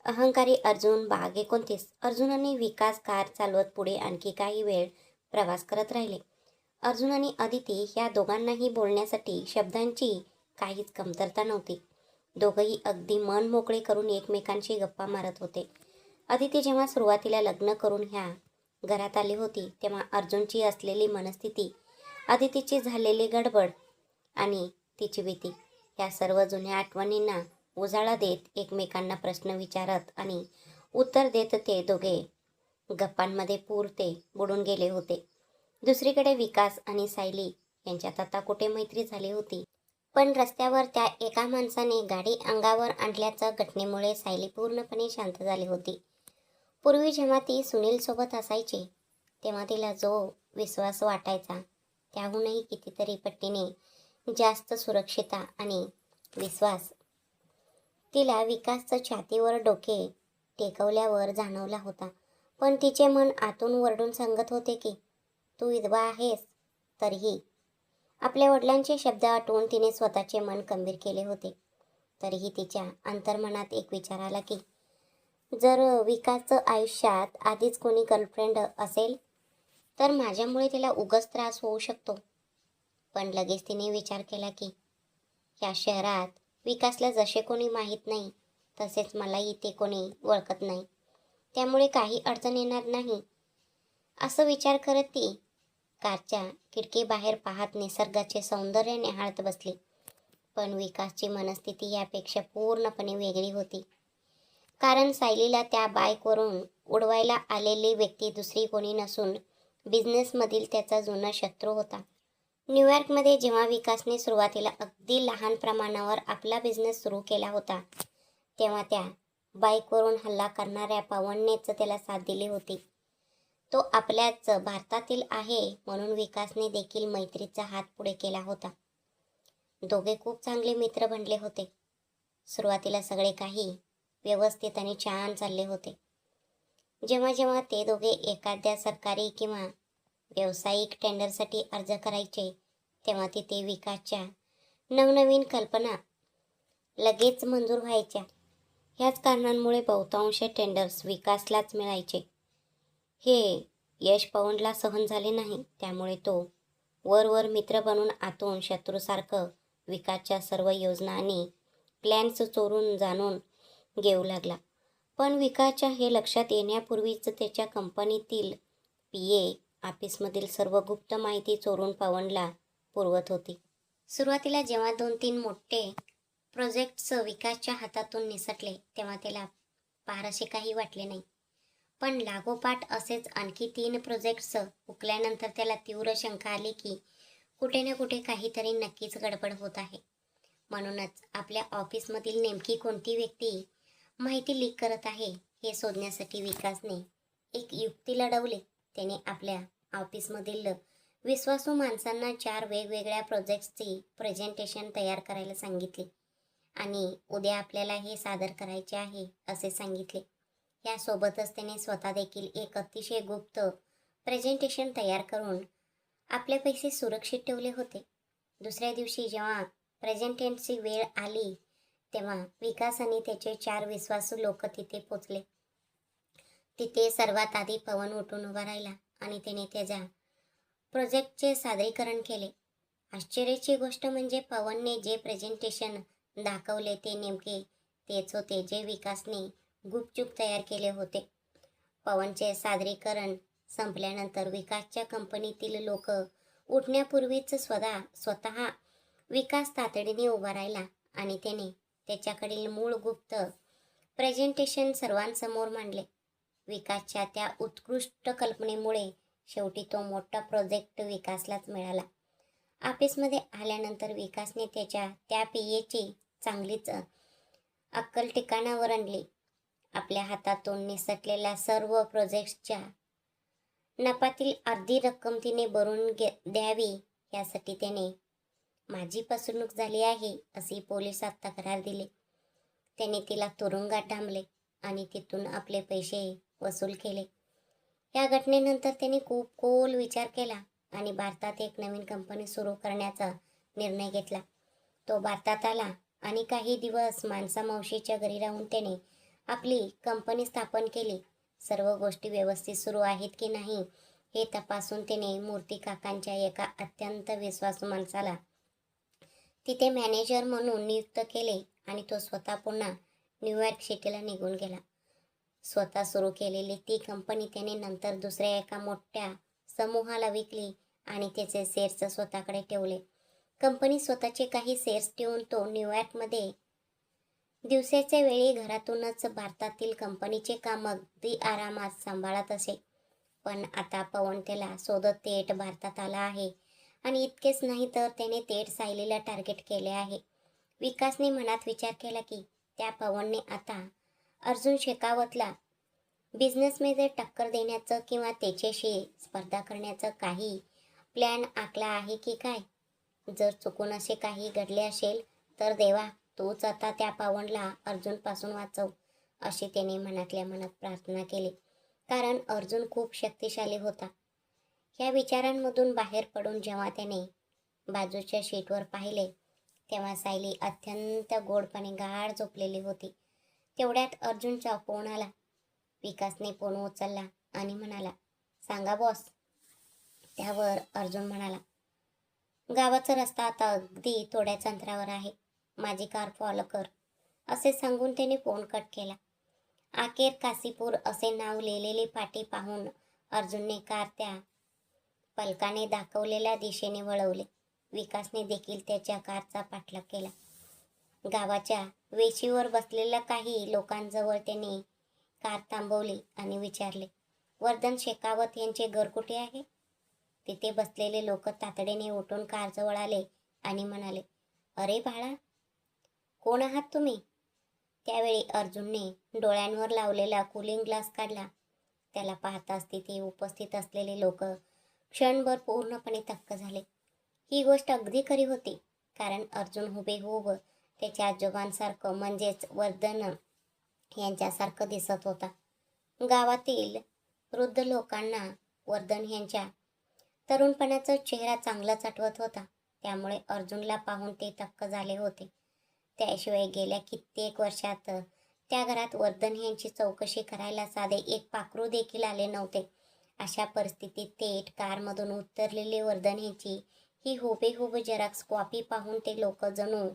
अहंकारी अर्जुन भाग 29. अर्जुन आणि विकास कार चालवत पुढे आणखी काही वेळ प्रवास करत राहिले. अर्जुन आणि अदिती या दोघांनाही बोलण्यासाठी शब्दांची काहीच कमतरता नव्हती. दोघंही अगदी मन मोकळे करून एकमेकांशी गप्पा मारत होते. अदिती जेव्हा सुरुवातीला लग्न करून ह्या घरात आली होती तेव्हा अर्जुनची असलेली मनस्थिती, अदितीची झालेली गडबड आणि तिची भीती या सर्व जुन्या आठवणींना उजाळा देत एकमेकांना प्रश्न विचारत आणि उत्तर देत ते दोघे गप्पांमध्ये पुरते बुडून गेले होते. दुसरीकडे विकास आणि सायली यांच्यात आता कुठे मैत्री झाली होती. पण रस्त्यावर त्या एका माणसाने गाडी अंगावर आणल्याच्या घटनेमुळे सायली पूर्णपणे शांत झाली होती. पूर्वी जेव्हा ती सुनील सोबत असायची तेव्हा तिला जो विश्वास वाटायचा त्याहूनही कितीतरी पट्टीने जास्त सुरक्षितता आणि विश्वास तिला विकासचं छातीवर डोके टेकवल्यावर जाणवला होता. पण तिचे मन आतून वरडून सांगत होते की तू विधवा आहेस. तरीही आपल्या वडिलांचे शब्द आठवून तिने स्वतःचे मन खंबीर केले होते. तरीही तिच्या अंतर्मनात एक विचार आला की जर विकासचं आयुष्यात आधीच कोणी गर्लफ्रेंड असेल तर माझ्यामुळे तिला उगाच त्रास होऊ शकतो. पण लगेच तिने विचार केला की या शहरात विकासला जसे कोणी माहीत नाही तसेच मलाही ते कोणी ओळखत नाही, त्यामुळे काही अडचण येणार नाही असं विचार करत ती कारच्या खिडकीबाहेर पाहत निसर्गाचे सौंदर्य निहाळत बसली. पण विकासची मनस्थिती यापेक्षा पूर्णपणे वेगळी होती. कारण सायलीला त्या बाईकवरून उडवायला आलेली व्यक्ती दुसरी कोणी नसून बिझनेसमधील त्याचा जुना शत्रू होता. न्यूयॉर्कमध्ये जेव्हा विकासने सुरुवातीला अगदी लहान प्रमाणावर आपला बिझनेस सुरू केला होता तेव्हा त्या बाईकवरून हल्ला करणाऱ्या पवननेच त्याला साथ दिली होती. तो आपल्याच भारतातील आहे म्हणून विकासने देखील मैत्रीचा हात पुढे केला होता. दोघे खूप चांगले मित्र बनले होते. सुरुवातीला सगळे काही व्यवस्थित आणि छान चालले होते. जेव्हा जेव्हा ते दोघे एखाद्या सरकारी किंवा व्यावसायिक टेंडरसाठी अर्ज करायचे तेव्हा तिथे विकासच्या नवनवीन कल्पना लगेच मंजूर व्हायच्या. ह्याच कारणांमुळे बहुतांश टेंडर्स विकासलाच मिळायचे. हे यश पवनला सहन झाले नाही. त्यामुळे तो वर मित्र बनून आतून शत्रूसारखं विकासच्या सर्व योजना आणि प्लॅन्स चोरून जाणून घेऊ लागला. पण विकासच्या हे लक्षात येण्यापूर्वीच त्याच्या कंपनीतील PA ऑफिसमधील सर्व गुप्त माहिती चोरून पवनला पुरवत होती. सुरुवातीला जेव्हा 2-3 मोठे प्रोजेक्ट्स विकासच्या हातातून निसटले तेव्हा त्याला फारसे काही वाटले नाही. पण लागोपाठ असेच आणखी 3 प्रोजेक्ट्स हुकल्यानंतर त्याला तीव्र शंका आली की कुठे ना कुठे काहीतरी नक्कीच गडबड होत आहे. म्हणूनच आपल्या ऑफिसमधील नेमकी कोणती व्यक्ती माहिती लीक करत आहे हे शोधण्यासाठी विकासने एक युक्ती लढवली. त्याने आपल्या ऑफिसमधील विश्वासू माणसांना 4 वेगवेगळ्या प्रोजेक्ट्सची प्रेझेंटेशन तयार करायला सांगितले आणि उद्या आपल्याला हे सादर करायचे आहे असे सांगितले. यासोबतच त्याने स्वतः देखील एक अतिशय गुप्त प्रेझेंटेशन तयार करून आपले पैसे सुरक्षित ठेवले होते. दुसऱ्या दिवशी जेव्हा प्रेझेंटेशनची वेळ आली तेव्हा विकास आणि त्याचे 4 विश्वासू लोक तिथे पोचले. तिथे सर्वात आधी पवन उठून उभा राहिला आणि त्याने त्याच्या प्रोजेक्टचे सादरीकरण केले. आश्चर्याची गोष्ट म्हणजे पवनने जे प्रेझेंटेशन दाखवले ते नेमके तेच होते जे विकासने गुपचूप तयार केले होते. पवनचे सादरीकरण संपल्यानंतर विकासच्या कंपनीतील लोक उठण्यापूर्वीच स्वतः विकास तातडीने उभा राहिला आणि त्याने त्याच्याकडील मूळ गुप्त प्रेझेंटेशन सर्वांसमोर मांडले. विकासच्या त्या उत्कृष्ट कल्पनेमुळे शेवटी तो मोठा प्रोजेक्ट विकासलाच मिळाला. ऑफिसमध्ये आल्यानंतर विकासने त्याच्या त्या PAची चांगलीच अक्कल ठिकाणावर आणली. आपल्या हातातून निसटलेल्या सर्व प्रोजेक्ट्सच्या नफातील अर्धी रक्कम तिने भरून द्यावी यासाठी त्याने माझी फसवणूक झाली आहे अशी पोलिसात तक्रार दिली. त्याने तिला तुरुंगात डांबले आणि तिथून आपले पैसे वसूल केले. या घटनेनंतर त्याने खूप खोल विचार केला आणि भारतात एक नवीन कंपनी सुरू करण्याचा निर्णय घेतला. तो भारतात आला आणि काही दिवस माणसा मावशीच्या घरी राहून त्याने आपली कंपनी स्थापन केली. सर्व गोष्टी व्यवस्थित सुरू आहेत की नाही हे तपासून तिने मूर्ती काकांच्या एका अत्यंत विश्वासू माणसाला तिथे मॅनेजर म्हणून नियुक्त केले आणि तो स्वतः पुन्हा न्यूयॉर्क सिटीला निघून गेला. स्वतः सुरू केलेली ती कंपनी त्याने नंतर दुसऱ्या एका मोठ्या समूहाला विकली आणि त्याचे शेअर्स स्वतःकडे ठेवले. कंपनी स्वतःचे काही शेअर्स ठेवून तो न्यूयॉर्कमध्ये दिवसाच्या वेळी घरातूनच भारतातील कंपनीचे काम अगदी आरामात सांभाळत असे. पण आता पवन त्याला शोधत थेट भारतात आला आहे आणि इतकेच नाही तर त्याने थेट सायलीला टार्गेट केले आहे. विकासने मनात विचार केला की त्या पवनने आता अर्जुन शेखावतला बिझनेसमध्ये टक्कर देण्याचं किंवा त्याच्याशी स्पर्धा करण्याचं काही प्लॅन आखला आहे की काय. जर चुकून असे काही घडले असेल तर देवा तूच आता त्या पवनला अर्जुनपासून वाचव, अशी त्याने मनातल्या मनात प्रार्थना केली. कारण अर्जुन खूप शक्तिशाली होता. या विचारांमधून बाहेर पडून जेव्हा त्याने बाजूच्या शीटवर पाहिले तेव्हा सायली अत्यंत गोडपणे गाढ झोपलेली होती. तेवढ्यात अर्जुनचा फोन आला. विकासने फोन उचलला आणि म्हणाला, सांगा बॉस. त्यावर अर्जुन म्हणाला, गावाचा रस्ता आता अगदी थोड्याच अंतरावर आहे, माझी कार फॉलो कर, असे सांगून त्याने फोन कट केला. अखेर काशीपूर असे नाव लिहिलेली पाटी पाहून अर्जुनने कार त्या पलकाने दाखवलेल्या दिशेने वळवले. विकासने देखील त्याच्या कारचा पाठलाग केला. गावाच्या वेशीवर बसलेल्या काही लोकांजवळ त्याने कार थांबवली आणि विचारले, वर्धन शेखावत यांचे घर कुठे आहे. तिथे बसलेले लोक तातडीने उठून कारजवळ आले आणि म्हणाले, अरे बाळा, कोण आहात तुम्ही. त्यावेळी अर्जुनने डोळ्यांवर लावलेला कूलिंग ग्लास काढला. त्याला पाहताच तिथे उपस्थित असलेले लोक क्षणभर पूर्णपणे थक्क झाले. ही गोष्ट अगदी खरी होती, कारण अर्जुन हुबेहूब त्याच्या आजोबांसारखं म्हणजेच वर्धन यांच्यासारखं दिसत होता. गावातील वृद्ध लोकांना वर्धन यांच्या तरुणपणाचा चेहरा चांगलाच आठवत होता. त्यामुळे अर्जुनला पाहून ते थक्क झाले होते. त्याशिवाय गेल्या कित्येक वर्षात त्या घरात वर्धन यांची चौकशी करायला साधे एक पाखरू देखील आले नव्हते. अशा परिस्थितीत थेट कारमधून उतरलेले वर्धन यांची ही हुबेहूब जेरॉक्स कॉपी पाहून ते लोक जणू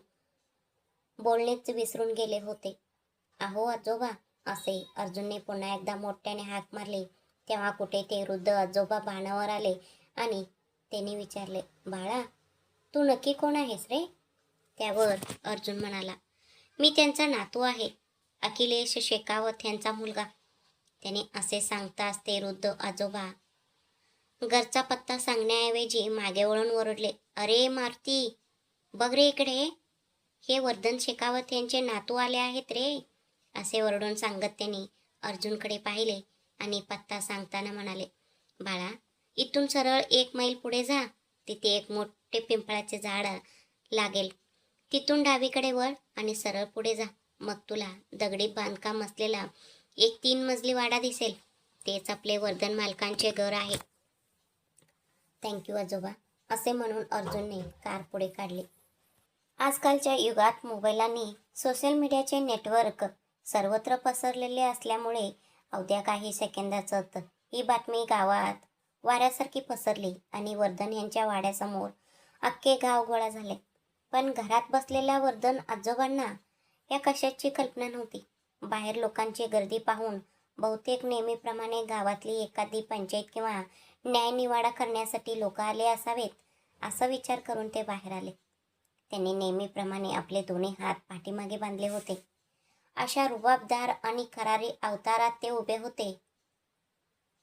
बोलणेच विसरून गेले होते. अहो आजोबा, असे अर्जुनने पुन्हा एकदा मोठ्याने हाक मारली. तेव्हा कुठे ते वृद्ध आजोबा भानावर आले आणि त्यांनी विचारले, बाळा, तू नक्की कोण आहेस रे. त्यावर अर्जुन म्हणाला, मी त्यांचा नातू आहे, अखिलेश शेखावत यांचा मुलगा. त्याने असे सांगताच ते वृद्ध आजोबा घरचा पत्ता सांगण्याऐवजी मागे वळून ओरडले, अरे मारुती, बघ रे इकडे, हे वर्धन शेखावत यांचे नातू आले आहेत रे. असे ओरडून सांगत त्यांनी अर्जुनकडे पाहिले आणि पत्ता सांगताना म्हणाले, बाळा, इथून सरळ 1 मैल पुढे जा, तिथे एक मोठे पिंपळाचे झाड लागेल. तिथून डावीकडे वळ आणि सरळ पुढे जा. मग तुला दगडी बांधकाम असलेला एक 3 मजली वाडा दिसेल. तेच आपले वर्धन मालकांचे घर आहे. थँक्यू आजोबा, असे म्हणून अर्जुनने कार पुढे काढली. आजकालच्या युगात मोबाईल आणि सोशल मीडियाचे नेटवर्क सर्वत्र पसरलेले असल्यामुळे अवघ्या काही सेकंदातच ही बातमी गावात वाऱ्यासारखी पसरली आणि वर्धन यांच्या वाड्यासमोर अख्खे गाव गोळा झाले. पण घरात बसलेल्या वर्धन आजोबांना या कशाची कल्पना नव्हती. बाहेर लोकांची गर्दी पाहून बहुतेक नेहमीप्रमाणे गावातली एखादी पंचायत किंवा न्यायनिवाडा करण्यासाठी लोक आले असावेत, असा विचार करून ते बाहेर आले. त्यांनी नेहमीप्रमाणे आपले दोन्ही हात पाठीमागे बांधले होते. अशा रुबाबदार आणि करारी अवतारात ते उभे होते.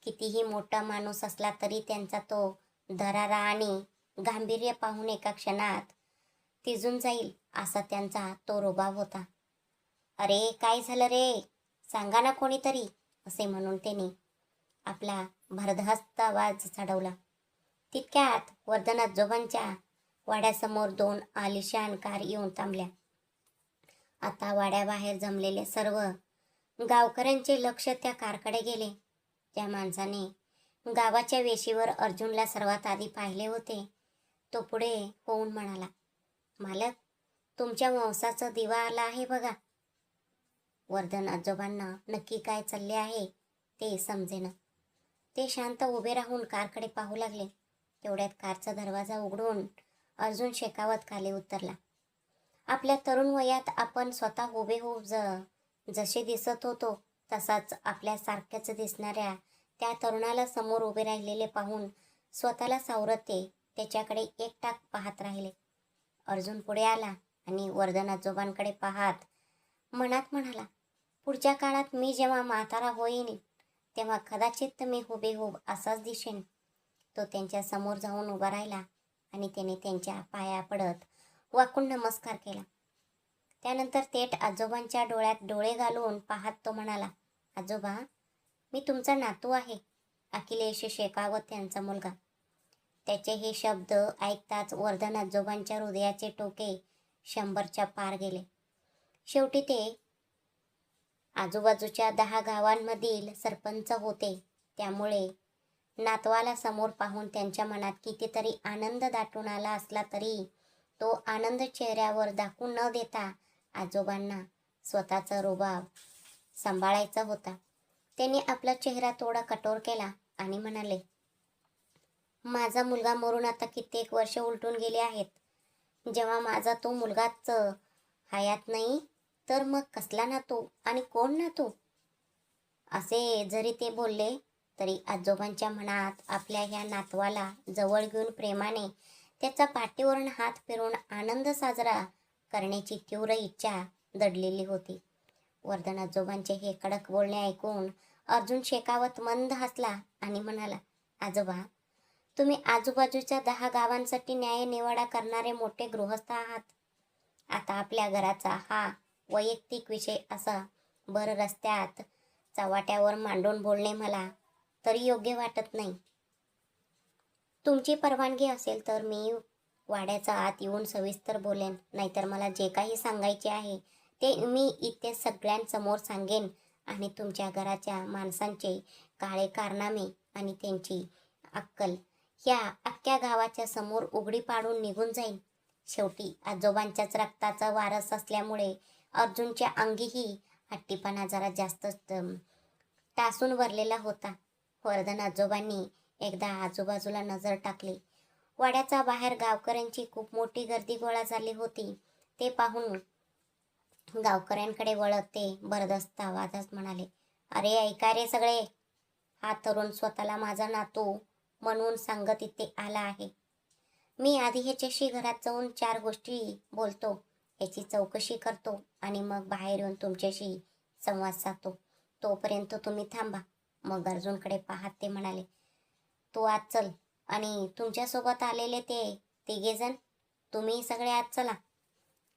कितीही मोठा माणूस असला तरी त्यांचा तो दरारा आणि गांभीर्य पाहून एका क्षणात तिजून जाईल असा त्यांचा तो रुबाब होता. अरे काय झालं रे, सांगा ना कोणीतरी, असे म्हणून त्यांनी आपला भरधास्त आवाज चढवला. तितक्यात वर्धन आजोबांच्या वाड्यासमोर 2 आलिशान कार येऊन थांबल्या. आता वाड्याबाहेर जमलेले सर्व गावकऱ्यांचे लक्ष त्या कारकडे गेले. त्या माणसाने गावाच्या वेशीवर अर्जुनला सर्वात आधी पाहिले होते. तो पुढे होऊन म्हणाला, मालक, तुमच्या वंशाचा दिवा आला आहे बघा. वर्धन आजोबांना नक्की काय चालले आहे ते समजेना. ते शांत उभे राहून कारकडे पाहू लागले. तेवढ्यात कारचा दरवाजा उघडून अर्जुन शेकावत खाली उतरला. आपल्या तरुण वयात आपण स्वतः हुबेहूब जसे दिसत होतो तसाच आपल्यासारख्याच दिसणाऱ्या त्या तरुणाला समोर उभे राहिलेले पाहून स्वतःला सावरत ते त्याच्याकडे एकटाक पाहत राहिले. अर्जुन पुढे आला आणि वर्धन आजोबांकडे पाहत मनात म्हणाला, पुढच्या काळात मी जेव्हा म्हातारा होईन तेव्हा कदाचित मी हुबेहूब असाच दिसेन. तो त्यांच्या समोर जाऊन उभा राहिला आणि त्याने त्यांच्या पाया पडत वाकून नमस्कार केला. त्यानंतर थेट आजोबांच्या डोळ्यात डोळे घालून पाहत तो म्हणाला, आजोबा, मी तुमचा नातू आहे, अखिलेश शेखावत यांचा मुलगा. त्याचे हे शब्द ऐकताच वर्धन आजोबांच्या हृदयाचे टोके 100च्या पार गेले. शेवटी ते आजूबाजूच्या 10 गावांमधील सरपंच होते. त्यामुळे नातवाला समोर पाहून त्यांच्या मनात कितीतरी आनंद दाटून आला असला तरी तो आनंद चेहऱ्यावर दाखवून न देता आजोबांना स्वतःचा रुबाब सांभाळायचा होता. त्यांनी आपला चेहरा थोडा कठोर केला आणि म्हणाले, माझा मुलगा मरून आता कित्येक वर्ष उलटून गेले आहेत. जेव्हा माझा तो मुलगाच हयात नाही तर मग कसला नातू आणि कोण नातू? असे जरी ते बोलले तरी आजोबांच्या मनात आपल्या ह्या नातवाला जवळ घेऊन प्रेमाने त्याचा पाठीवरून हात फिरून आनंद साजरा करण्याची तीव्र इच्छा दडलेली होती. वर्धन आजोबांचे हे कडक बोलणे ऐकून अर्जुन शेखावत मंद हसला आणि म्हणाला, आजोबा, तुम्ही आजूबाजूच्या 10 गावांसाठी न्याय निवाडा करणारे मोठे गृहस्थ आहात. आता आपल्या घराचा हा वैयक्तिक विषय असा भर रस्त्यात चव्हाट्यावर मांडून बोलणे मला तरी योग्य वाटत नाही. तुमची परवानगी असेल तर मी वाड्याचा आत येऊन सविस्तर बोलेन, नाहीतर मला जे काही सांगायचे आहे ते मी इथे सगळ्यांसमोर सांगेन आणि तुमच्या घराच्या माणसांचे काळे कारनामे आणि त्यांची अक्कल ह्या अख्ख्या गावाच्या समोर उघडी पाडून निघून जाईन. शेवटी आजोबांच्याच रक्ताचा वारस असल्यामुळे अर्जुनच्या अंगीही हट्टीपणा जरा जास्तच टासून भरलेला होता. वर्धन आजोबांनी एकदा आजूबाजूला नजर टाकली. वाड्याचा बाहेर गावकऱ्यांची खूप मोठी गर्दी गोळा झाली होती. ते पाहून गावकऱ्यांकडे वळत ते भरदस्त आवाजात म्हणाले, अरे ऐका रे सगळे, हा तरुण स्वतःला माझा नातू म्हणून सांगत इथे आला आहे. मी आधी ह्याच्याशी घरात जाऊन 4 गोष्टी बोलतो, याची चौकशी करतो आणि मग बाहेर येऊन तुमच्याशी संवाद साधतो. तोपर्यंत तुम्ही थांबा. मग अर्जुनकडे पाहत ते म्हणाले, तू आज चल आणि तुमच्यासोबत आलेले ते 3 जण तुम्ही सगळे आज चला.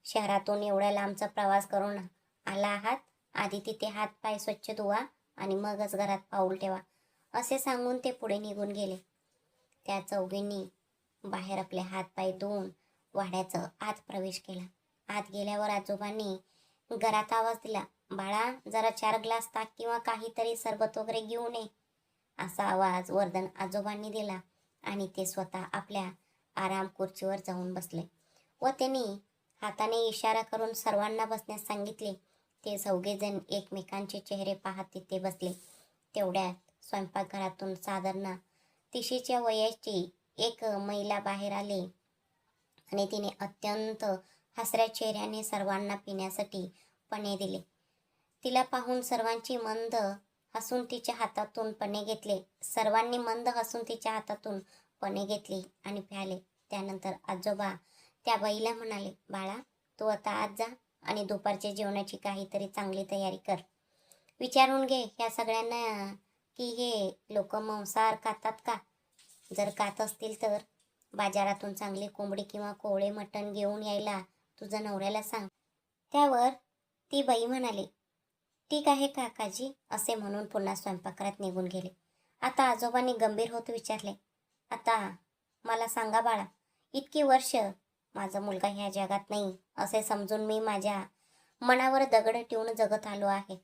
शहरातून एवढ्या लांबचा प्रवास करून आला आहात, आधी तिथे हात पाय स्वच्छ धुवा आणि मगच घरात पाऊल ठेवा, असे सांगून ते पुढे निघून गेले. त्या चौघींनी बाहेर आपले हात पाय धुवून वाड्याचा आत प्रवेश केला. आत गेल्यावर आजोबांनी घरात आवाज दिला, बाळा, जरा 4 ग्लास ताक किंवा काहीतरी सरबत वगैरे घेऊन ये. असा आवाज वर्धन आजोबांनी दिला आणि ते स्वतः आपल्या आराम खुर्चीवर जाऊन बसले व त्यांनी हाताने इशारा करून सर्वांना बसण्यास सांगितले. ते चौघेजण एकमेकांचे चेहरे पाहत तिथे बसले. तेवढ्यात स्वयंपाकघरातून साधारण 30च्या वयाची एक महिला बाहेर आली आणि तिने अत्यंत हसऱ्या चेहऱ्याने सर्वांना पिण्यासाठी पणे दिले. तिला पाहून सर्वांची मंद हसून तिच्या हातातून पणे घेतले. सर्वांनी मंद हसून तिच्या हातातून पणे घेतली आणि प्याले. त्यानंतर आजोबा त्या बाईला म्हणाले, बाळा, तू आता आज जा आणि दुपारच्या जेवणाची काहीतरी चांगली तयारी कर. विचारून घे ह्या सगळ्यांना की हे लोक मांसाहार खातात का? जर खात असतील तर बाजारातून चांगली कोंबडी किंवा कोवळे मटण घेऊन यायला तुझ्या नवऱ्याला सांग. त्यावर ती बाई म्हणाली, ठीक आहे काकाजी, असे म्हणून पुन्हा स्वयंपाकघरात निघून गेले. आता आजोबांनी गंभीर होत विचारले, आता मला सांगा बाळा, इतकी वर्ष माझा मुलगा ह्या जगात नाही असे समजून मी माझ्या मनावर दगड ठेवून जगत आलो आहे.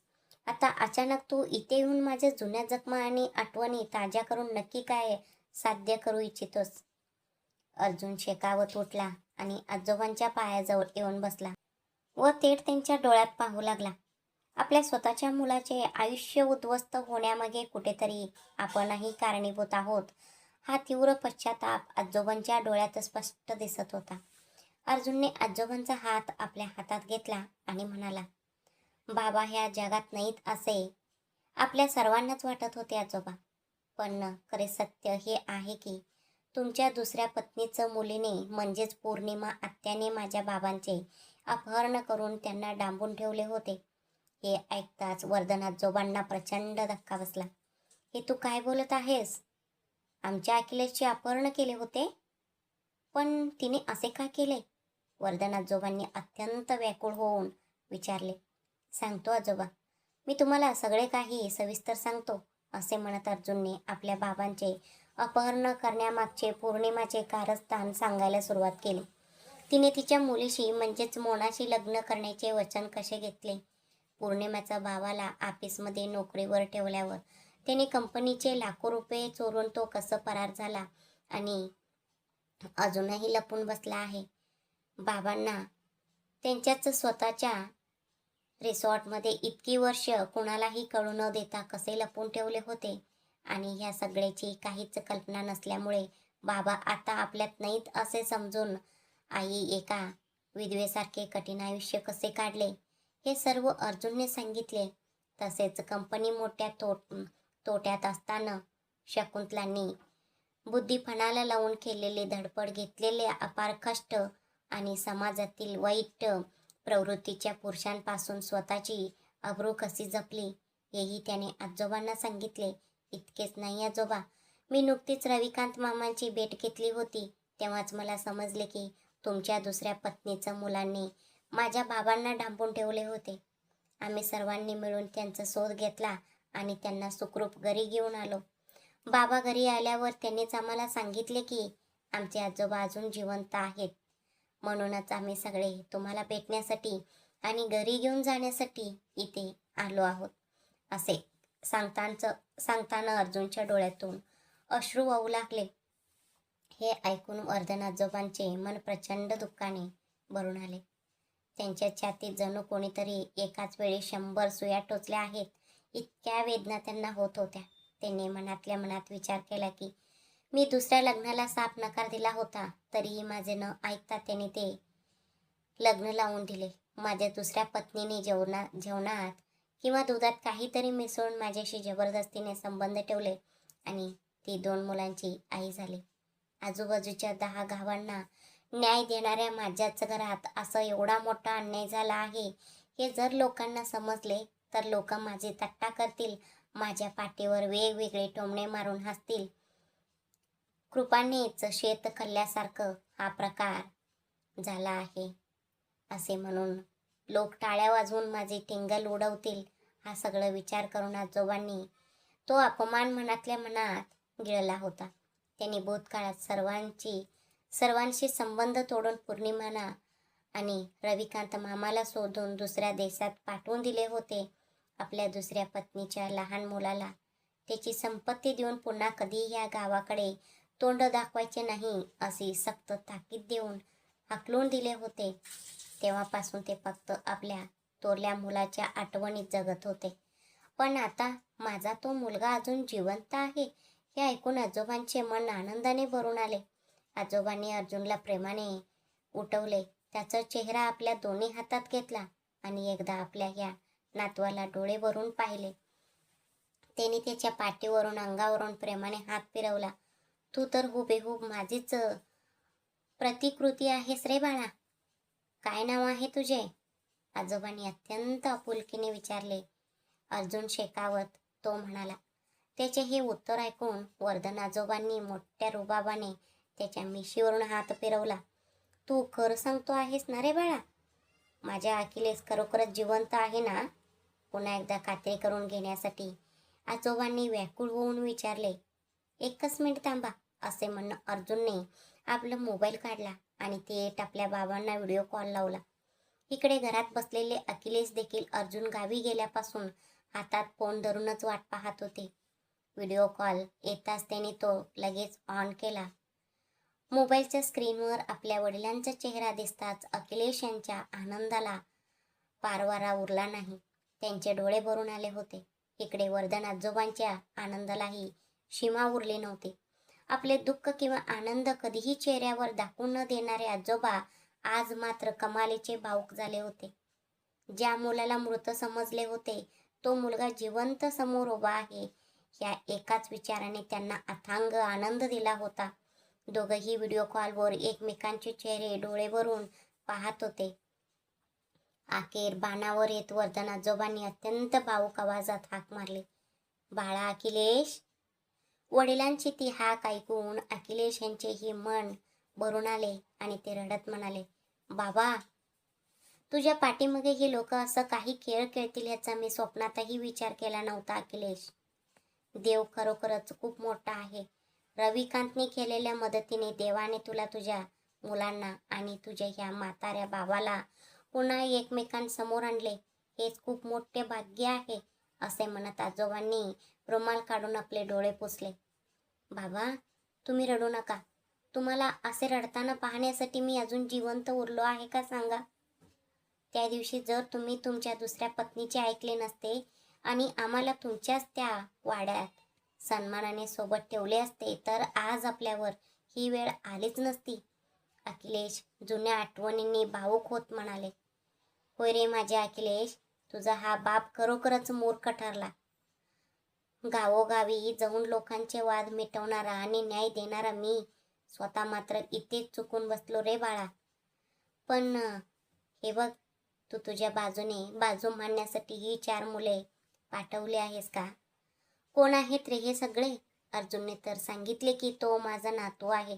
आता अचानक तू इथे येऊन माझ्या जुन्या जखमा आणि आठवणी ताज्या करून नक्की काय साध्य करू इच्छितोस? अर्जुन शेखावत उठला आणि आजोबांच्या पायाजवळ येऊन बसला व थेट त्यांच्या डोळ्यात पाहू लागला. आपल्या स्वतःच्या मुलाचे आयुष्य उद्ध्वस्त होण्यामागे कुठेतरी आपणही कारणीभूत आहोत, हा तीव्र पश्चाताप आजोबांच्या डोळ्यात स्पष्ट दिसत होता. अर्जुनने आजोबांचा हात आपल्या हातात घेतला आणि म्हणाला, बाबा ह्या जगात नाहीत असे आपल्या सर्वांनाच वाटत होते आजोबा. पण खरे सत्य हे आहे की तुमच्या दुसऱ्या पत्नीचं मुलीने म्हणजेच पौर्णिमा आत्याने माझ्या बाबांचे अपहरण करून त्यांना डांबून ठेवले होते. हे ऐकताच वर्धन आजोबांना प्रचंड धक्का बसला. हे तू काय बोलत आहेस? आमच्या अखिलेशचे अपहरण केले होते? पण तिने असे का केले? वर्धन आजोबांनी अत्यंत व्याकुळ होऊन विचारले. सांगतो आजोबा, मी तुम्हाला सगळे काही सविस्तर सांगतो, असे म्हणत अर्जुनने आपल्या बाबांचे अपहरण करण्यामागचे पौर्णिमाचे कारस्थान सांगायला सुरुवात केली. तिने तिच्या मुलीशी म्हणजेच मोनाशी लग्न करण्याचे वचन कसे घेतले, पौर्णिमाचा भावाला ऑफिसमध्ये नोकरीवर ठेवल्यावर त्याने कंपनीचे लाखो रुपये चोरून तो कसं फरार झाला आणि अजूनही लपून बसला आहे. बाबांना त्यांच्याच स्वतःच्या रिसॉर्टमध्ये इतकी वर्ष कुणालाही कळू न देता कसे लपून ठेवले होते आणि ह्या सगळ्याची काहीच कल्पना नसल्यामुळे बाबा आता आपल्यात नाहीत असे समजून आई एका विधवेसारखे कठीण आयुष्य कसे काढले, हे सर्व अर्जुनने सांगितले. तसेच कंपनी मोठ्या तोट्यात असताना शकुंतलांनी बुद्धिपणाला लावून केलेले धडपड, घेतलेले अपार कष्ट आणि समाजातील वाईट प्रवृत्तीच्या पुरुषांपासून स्वतःची अब्रू कशी जपली, हेही त्याने आजोबांना सांगितले. इतकेच नाही आजोबा, मी नुकतीच रविकांत मामांची भेट घेतली होती. तेव्हाच मला समजले की तुमच्या दुसऱ्या पत्नीचं मुलांनी माझ्या बाबांना डांबून ठेवले होते. आम्ही सर्वांनी मिळून त्यांचा शोध घेतला आणि त्यांना सुखरूप घरी घेऊन आलो. बाबा घरी आल्यावर त्यांनीच आम्हाला सांगितले की आमचे आजोबा अजून जिवंत आहेत. म्हणूनच आम्ही सगळे तुम्हाला भेटण्यासाठी आणि घरी घेऊन जाण्यासाठी इथे आलो आहोत, असे सांगताना अर्जुनच्या डोळ्यातून अश्रू वाहू लागले. हे ऐकून वर्धन आजोबांचे मन प्रचंड दुःखाने भरून आले. त्यांच्या छातीत जणू कोणीतरी एकाच वेळी 100 सुया टोचल्या आहेत, इतक्या वेदना त्यांना होत होत्या. त्यांनी मनातल्या मनात विचार केला की मी दुसऱ्या लग्नाला साफ नकार दिला होता, तरीही माझे न ऐकता त्यांनी ते लग्न लावून दिले. माझ्या दुसऱ्या पत्नीने जेवणात किंवा दुधात काहीतरी मिसळून माझ्याशी जबरदस्तीने संबंध ठेवले आणि ती 2 मुलांची आई झाली. आजूबाजूच्या 10 गावांना न्याय देणाऱ्या माझ्याच घरात असा एवढा मोठा अन्याय झाला आहे, हे जर लोकांना समजले तर लोक माझी थट्टा करतील, माझ्या पाठीवर वेगवेगळे टोमणे मारून हसतील. कृपानेच शेत खाल्ल्यासारखं हा प्रकार झाला आहे असे म्हणून लोक टाळ्या वाजवून माझे टिंगल उडवतील, हा सगळं विचार करून आजोबांनी तो अपमान मनातल्या मनात गिळला होता. त्यांनी भूतकाळात सर्वांशी संबंध तोडून पौर्णिमाला आणि रविकांत मामाला शोधून दुसऱ्या देशात पाठवून दिले होते. आपल्या दुसऱ्या पत्नीच्या लहान मुलाला त्याची संपत्ती देऊन पुन्हा कधीही या गावाकडे तोंड दाखवायचे नाही अशी सक्त ताकीद देऊन हाकलून दिले होते. तेव्हापासून ते फक्त आपल्या थोरल्या मुलाच्या आठवणीत जगत होते. पण आता माझा तो मुलगा अजून जिवंत आहे हे ऐकून आजोबांचे मन आनंदाने भरून आले. आजोबांनी अर्जुनला प्रेमाने उठवले, त्याचा चेहरा आपल्या दोन्ही हातात घेतला आणि एकदा आपल्या या नातवाला डोळे भरून पाहिले. त्यांनी त्याच्या पाठीवरून अंगावरून प्रेमाने हात फिरवला. तू तर हुबेहूब माझीच प्रतिकृती आहेस रे बाळा. काय नाव आहे तुझे? आजोबांनी अत्यंत आपुलकीने विचारले. अर्जुन शेकावत तो म्हणाला. त्याचे हे उत्तर ऐकून वर्धन आजोबांनी मोठ्या रुबाबाने त्याच्या मिशीवरून हात फिरवला. तू खरं सांगतो आहेस ना रे बाळा? माझ्या अखिलेश खरोखरच जिवंत आहे ना? पुन्हा एकदा खात्री करून घेण्यासाठी आजोबांनी व्याकुळ होऊन विचारले. एकच मिनिट थांबा, असे म्हणून अर्जुनने आपला मोबाईल काढला आणि थेट आपल्या बाबांना व्हिडिओ कॉल लावला. इकडे घरात बसलेले अखिलेश देखील अर्जुन गावी गेल्यापासून हातात फोन धरूनच वाट पाहत होते. व्हिडिओ कॉल येताच त्यांनी तो लगेच ऑन केला. मोबाईलच्या स्क्रीनवर आपल्या वडिलांचा चेहरा दिसताच अखिलेश यांच्या आनंदाला पारवारा उरला नाही. त्यांचे डोळे भरून आले होते. इकडे वर्धन आजोबांच्या आनंदालाही सीमा उरली नव्हती. आपले दुःख किंवा आनंद कधीही चेहऱ्यावर दाखवून न देणारे आजोबा आज मात्र कमालीचे भावुक झाले होते. ज्या मुलाला मृत समजले होते तो मुलगा जिवंत समोर उभा आहे या एकाच विचाराने त्यांना अथांग आनंद दिला होता. दोघंही व्हिडिओ कॉलवर एकमेकांचे चेहरे डोळे भरून पाहत होते. अखेर बाणावर येत वर्धन आजोबांनी अत्यंत भावुक आवाजात हाक मारली, बाळा अखिलेश. वडिलांची ती हाक ऐकून अखिलेश यांचेही मन भरून आले आणि ते रडत म्हणाले, बाबा, तुझ्या पाठीमागे ही लोक असं काही खेळ खेळतील याचा मी स्वप्नातही विचार केला नव्हता अखिलेश. देव खरोखरच खूप मोठा आहे. रविकांतने केलेल्या मदतीने देवाने तुला, तुझ्या मुलांना आणि तुझ्या ह्या म्हाताऱ्या बाबाला पुन्हा एकमेकांसमोर आणले. हेच खूप मोठे भाग्य आहे, असे म्हणत आजोबांनी रुमाल काढून आपले डोळे पुसले. बाबा, तुम्ही रडू नका. तुम्हाला असे रडताना पाहण्यासाठी मी अजून जिवंत उरलो आहे का सांगा. त्या दिवशी जर तुम्ही तुमच्या दुसऱ्या पत्नीचे ऐकले नसते आणि आम्हाला तुमच्याच त्या वाड्यात सन्मानाने सोबत ठेवले असते तर आज आपल्यावर ही वेळ आलीच नसती. अखिलेश जुन्या आठवणींनी भावुक होत म्हणाले, होय रे माझे अखिलेश, तुझा हा बाप खरोखरच मूर्ख ठरला. गावोगावी जाऊन लोकांचे वाद मिटवणारा आणि न्याय देणारा मी स्वतः मात्र इथेच चुकून बसलो रे बाळा. पण हे बघ, तू तुझ्या बाजूने बाजू मांडण्यासाठी ही 4 मुले पाठवली आहेस का? कोण आहेत रे हे सगळे? अर्जुनने तर सांगितले की तो माझा नातू आहे.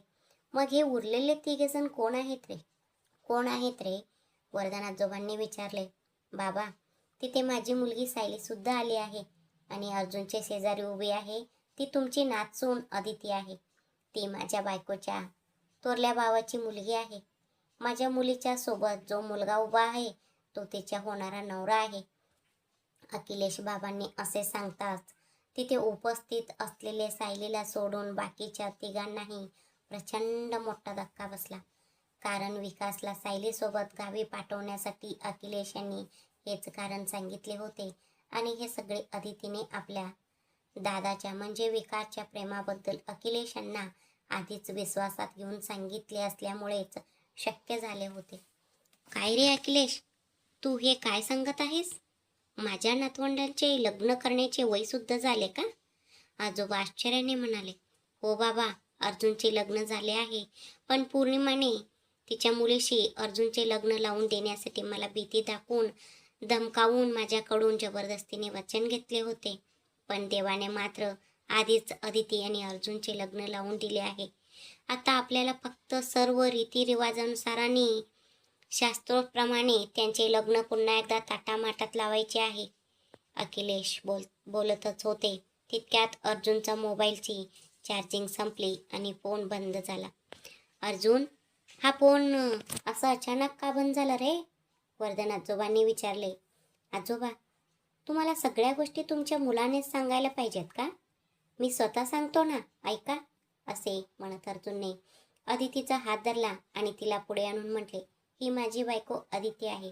मग हे उरलेले 3 जण कोण आहेत रे? कोण आहेत रे? वर्धन आजोबांनी विचारले. बाबा, तिथे माझी मुलगी सायली सुद्धा आली आहे आणि अर्जुनचे शेजारी उभी आहे ती तुमची नातसून अदिती आहे. ती माझ्या बायकोच्या थोरल्या भावाची मुलगी आहे. माझ्या मुलीच्या सोबत जो मुलगा उभा आहे तो तिच्या होणारा नवरा आहे. अखिलेश बाबांनी असे सांगताच तिथे उपस्थित असलेले सायलीला सोडून बाकीच्या तिघांनाही प्रचंड मोठा धक्का बसला. कारण विकासला सायलीसोबत गावी पाठवण्यासाठी अखिलेश यांनी हेच कारण सांगितले होते आणि हे सगळे अदितीने आपल्या दादाच्या म्हणजे विकासच्या प्रेमाबद्दल अखिलेश यांना आधीच विश्वासात घेऊन सांगितले असल्यामुळेच शक्य झाले होते. काय रे अखिलेश, तू हे काय सांगत आहेस? माझ्या नातवंडांचे लग्न करण्याचे वय सुद्धा झाले का? आजोबा आश्चर्याने म्हणाले. हो बाबा, अर्जुनचे लग्न झाले आहे, पण पौर्णिमाने तिच्या मुलीशी अर्जुनचे लग्न लावून देण्यासाठी मला भीती दाखवून धमकावून माझ्याकडून जबरदस्तीने वचन घेतले होते. पण देवाने मात्र आधीच अदिती आणि अर्जुनचे लग्न लावून दिले आहे. आता आपल्याला फक्त सर्व रीतिरिवाजानुसार आणि शास्त्रोप्रमाणे त्यांचे लग्न पुन्हा एकदा ताटामाटात लावायचे आहे. अखिलेश बोलतच होते तितक्यात अर्जुनचा मोबाईलची चार्जिंग संपली आणि फोन बंद झाला. अर्जुन, हा फोन असा अचानक का बंद झाला रे? वर्धन आजोबांनी विचारले. आजोबा, तुम्हाला सगळ्या गोष्टी तुमच्या मुलानेच सांगायला पाहिजेत का? मी स्वतः सांगतो ना, ऐका, असे म्हणत अर्जुनने अदितीचा हात धरला आणि तिला पुढे आणून म्हटले, ही माझी बायको अदिती आहे.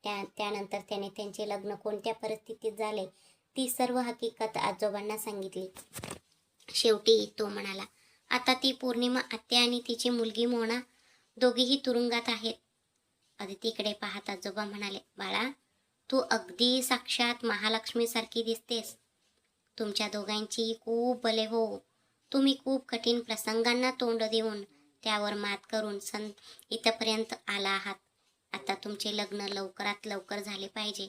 त्यानंतर त्याने त्यांचे लग्न कोणत्या परिस्थितीत झाले ती सर्व हकीकत आजोबांना सांगितली. शेवटी तो म्हणाला, आता ती पौर्णिमा आत्या आणि तिची मुलगी मोना दोघेही तुरुंगात आहेत. अदितीकडे पाहत आजोबा म्हणाले, बाळा, तू अगदी साक्षात महालक्ष्मीसारखी दिसतेस. तुमच्या दोघांची खूप भले हो. तुम्ही खूप कठीण प्रसंगांना तोंड देऊन त्यावर मात करून इथपर्यंत आला आहात. आता तुमचे लग्न लवकरात लवकर झाले पाहिजे.